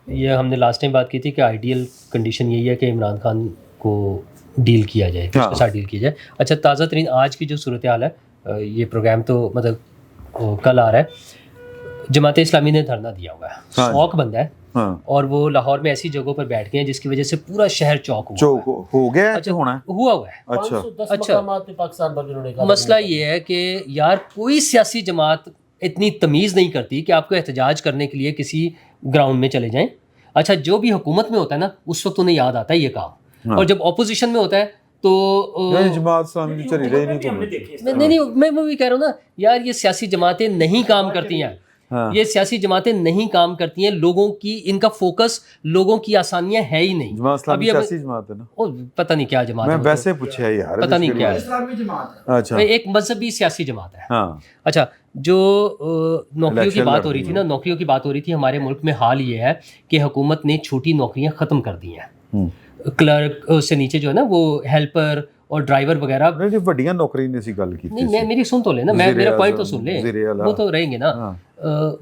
یہ ہم نے لاسٹ ٹائم بات کی تھی کہ آئیڈیل کنڈیشن یہی ہے کہ عمران خان کو ڈیل کیا جائے، اس کے ساتھ ڈیل کیا جائے. اچھا تازہ ترین آج کی جو صورتحال ہے، یہ پروگرام تو مطلب کل آ رہا ہے، جماعت اسلامی نے دھرنا دیا ہوا ہے، شوق بندہ ہے، اور وہ لاہور میں ایسی جگہوں پر بیٹھ گئے ہیں جس کی وجہ سے پورا شہر چوک ہو گیا. اچھا ہوا ہوا ہے. اچھا مسئلہ یہ ہے کہ یار کوئی سیاسی جماعت اتنی تمیز نہیں کرتی کہ آپ کو احتجاج کرنے کے لیے کسی گراؤنڈ میں چلے جائیں. اچھا جو بھی حکومت میں ہوتا ہے نا اس وقت انہیں یاد آتا ہے یہ کام، اور جب اپوزیشن میں ہوتا ہے تو جماعت اسلامی چلی رہی نہیں. میں بھی کہہ رہا ہوں نا یار، یہ سیاسی جماعتیں نہیں کام کرتی ہیں. یہ سیاسی جماعتیں نہیں کام کرتی ہیں, لوگوں کی ان کا فوکس لوگوں کی آسانیاں ہے ہی نہیں. جماعت اسلامی سیاسی جماعت ہے نا, پتہ نہیں کیا جماعت ہے, میں ویسے پوچھا ہے یار, پتہ نہیں کیا ہے, اسلامی جماعت ہے. اچھا ایک مذہبی سیاسی جماعت ہے. ہاں اچھا, جو نوکریوں کی بات ہو رہی تھی نا, نوکریوں کی بات ہو رہی تھی, ہمارے ملک میں حال یہ ہے کہ حکومت نے چھوٹی نوکریاں ختم کر دی ہیں. کلرک سے نیچے جو ہے نا وہ ہیلپر اور ڈرائیور وغیرہ, بڑیاں نوکری نے سی گل کی. نہیں میری سن تو لے نا, میرا پوائنٹ تو سن لے, وہ تو رہیں گے نا,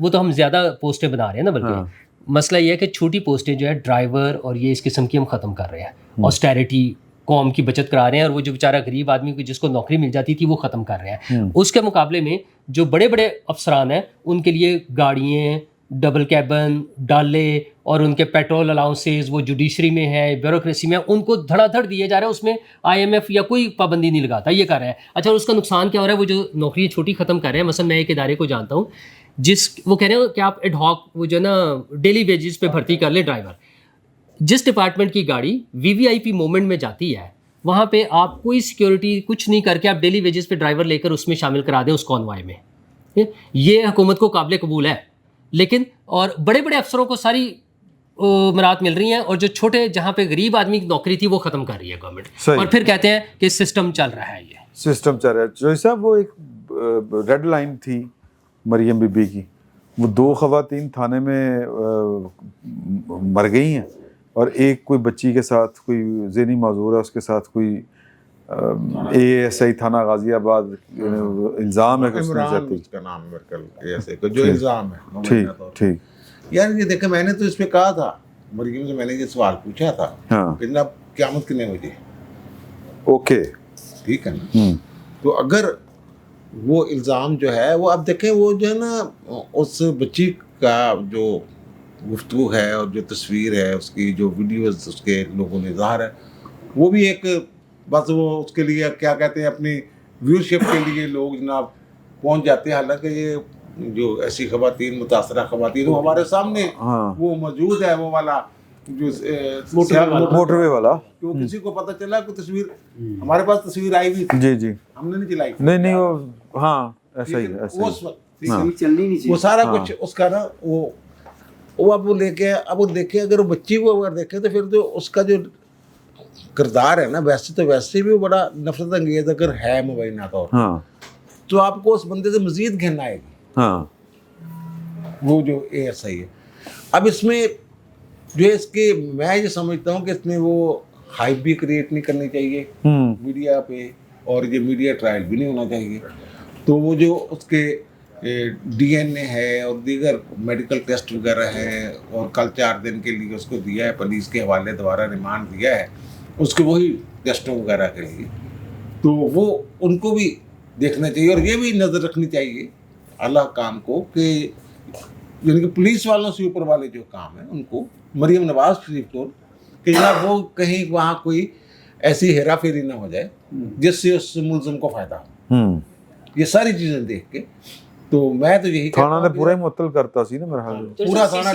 وہ تو ہم زیادہ پوسٹیں بنا رہے ہیں نا, بلکہ مسئلہ یہ ہے کہ چھوٹی پوسٹیں جو ہے ڈرائیور اور یہ اس قسم کی ہم ختم کر رہے ہیں, آسٹیرٹی قوم کی بچت کرا رہے ہیں, اور وہ جو بیچارہ غریب آدمی کو جس کو نوکری مل جاتی تھی وہ ختم کر رہے ہیں. اس کے مقابلے میں جو بڑے بڑے افسران ہیں ان کے لیے گاڑیاں, ڈبل کیبن, ڈالے اور ان کے پیٹرول الاؤنسز, وہ جوڈیشری میں ہے, بیوروکریسی میں, ان کو دھڑا دھڑ دیے جا رہے ہیں. اس میں IMF یا کوئی پابندی نہیں لگاتا, یہ کر رہا ہے. اچھا, اس کا نقصان کیا ہو رہا ہے؟ وہ جو نوکری چھوٹی ختم کر رہے ہیں, مثلا میں ایک ادارے کو جانتا ہوں وہ کہہ رہے ہیں کہ آپ ایڈ ہاک وہ جو ہے نا ڈیلی ویجز پہ بھرتی کر لیں ڈرائیور. جس ڈپارٹمنٹ کی گاڑی VVIP موومنٹ میں جاتی ہے وہاں پہ آپ کوئی سیکیورٹی کچھ نہیں کر کے آپ ڈیلی ویجز پہ ڈرائیور لے کر اس میں شامل کرا دیں اس کانوائے میں. یہ حکومت کو قابل قبول ہے, لیکن اور بڑے بڑے افسروں کو ساری مراد مل رہی ہیں, اور جو چھوٹے جہاں پہ غریب آدمی کی نوکری تھی وہ ختم کر رہی ہے گورنمنٹ, اور پھر کہتے ہیں کہ سسٹم چل رہا ہے. یہ سسٹم چل رہا ہے. جو صاحب وہ ایک ریڈ لائن تھی مریم بی بی کی, وہ 2 خواتین تھانے میں مر گئی ہیں, اور ایک کوئی بچی کے ساتھ کوئی ذہنی معذور ہے, اس کے ساتھ کوئی ASI تھانہ غازی آباد الزام ہے کہ اس نے زیادتی, اس کا نام ایسے جو الزام ہے. ٹھیک یار یہ دیکھیں, میں نے تو اس پہ کہا تھا مریم سے, میں نے یہ سوال پوچھا تھا کہ جناب قیامت کتنے بجے, اوکے ٹھیک ہے نا. تو اگر وہ الزام جو ہے وہ اب دیکھیں, وہ جو ہے نا اس بچی کا جو گفتگو ہے اور جو تصویر ہے اس کی, جو ویڈیوز اس کے لوگوں نے ظاہر ہے, وہ بھی ایک بس وہ اس کے لیے کیا کہتے ہیں اپنی ویورشپ کے لیے لوگ جناب پہنچ جاتے ہیں. حالانکہ یہ جو ایسی خواتین, متاثرہ خواتین, وہ ہمارے سامنے وہ موجود ہے, وہ والا جو موٹر وے والا, تو کسی کو پتہ چلا کہ تصویر ہمارے پاس تصویر آئی ہوئی تھی, جی ہم نے نہیں چلائی, نہیں وہ ہاں ایسا ہی اس وقت وہ سارا کچھ اس کا نا وہ اب وہ لے کے, اب وہ دیکھیں اگر وہ بچی کو اگر دیکھیں تو پھر تو اس کا جو کردار ہے نا ویسے بھی وہ بڑا نفرت انگیز اگر ہے مبینہ طور تو آپ کو اس بندے سے مزید گھن آئے گی. وہ جو ASI ہے, اب اس میں جو ہے اس کے میں یہ سمجھتا ہوں کہ اس میں وہ ہائپ بھی کریٹ نہیں کرنی چاہیے میڈیا پہ, اور یہ میڈیا ٹرائل بھی نہیں ہونا چاہیے. تو وہ جو اس کے DNA ہے اور دیگر میڈیکل ٹیسٹ وغیرہ ہے, اور کل 4 دن کے لیے اس کو دیا ہے پولیس کے حوالے دوبارہ ریمانڈ دیا ہے اس کے وہی ٹیسٹوں وغیرہ کے لیے, تو وہ ان کو بھی دیکھنا چاہیے, اور یہ بھی نظر رکھنی چاہیے اعلیٰ کام کو کہ یعنی کہ پولیس والوں سے اوپر والے جو کام ہیں ان کو, مریم نواز شریف کو, کہ جناب وہ کہیں وہاں کوئی ایسی ہیرا پھیری نہ ہو جائے جس سے اس ملزم کو فائدہ ہو. یہ ساری چیزیں دیکھ کے تو میں تو یہی تھانہ نے پورا ہی معطل کرتا سی نا میرا حال, پورا تھانہ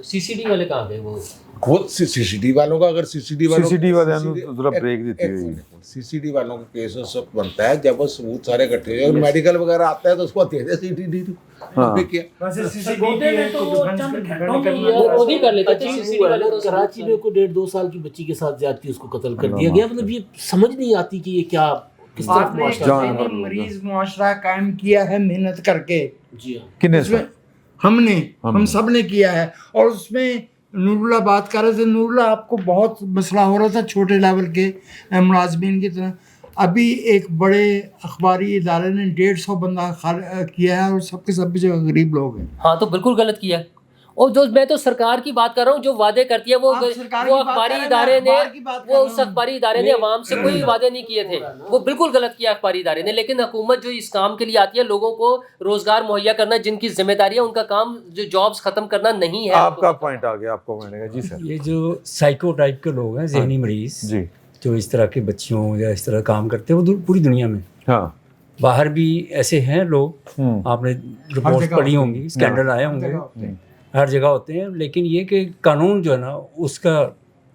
CCD والے کہاں گئے؟ وہ خود CCD والوں کا, اگر CCD والوں ذرا بریک دیتی ہوئی, CCD والوں کا کیس اس وقت بنتا ہے جب وہ ثبوت سارے اکٹھے ہیں, اور میڈیکل وغیرہ آتا ہے تو اس کو دے دے CCD کراچی میں کوئی 1.5-2 سال کی بچی کے ساتھ زیادتی, اس کو قتل کر دیا گیا. مطلب یہ سمجھ نہیں آتی کہ یہ کیا کس طرح مریض معاشرہ قائم کیا ہے محنت کر کے. جی ہم سب نے کیا ہے, اور اس میں نور اللہ بات کر رہے تھے, نور اللہ آپ کو بہت مسئلہ ہو رہا تھا چھوٹے لیول کے ملازمین کی طرح. ابھی ایک بڑے اخباری ادارے نے 150 بندہ کیا ہے, اور سب کے سب جو غریب لوگ ہیں. ہاں تو بالکل غلط کیا ہے. اور جو میں تو سرکار کی بات کر رہا ہوں, جو وعدے کرتی ہے وہ اخباری ادارے نے, وہ اس اخباری ادارے نے عوام سے کوئی وعدے نہیں کیے تھے, وہ بالکل غلط کیا اخباری ادارے نے. لیکن حکومت جو اس کام کے لیے آتی ہے لوگوں کو روزگار مہیا کرنا, جن کی ذمہ داری ہے ان کا کام جو جابس ختم کرنا نہیں ہے. آپ کا پوائنٹ آ گیا, آپ کو میں نے کہا جی سر, یہ جو سائیکو ٹائپ کے لوگ ہیں, ذہنی مریض, جی جو اس طرح کے بچیوں یا اس طرح کام کرتے ہیں, وہ پوری دنیا میں, باہر بھی ایسے ہیں لوگ, آپ نے رپورٹ پڑھی ہوں گی, اسکینڈل آئے ہوں گے, ہر جگہ ہوتے ہیں. لیکن یہ کہ قانون جو ہے نا اس کا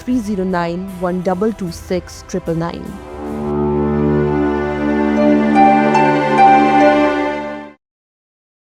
309 1226 999।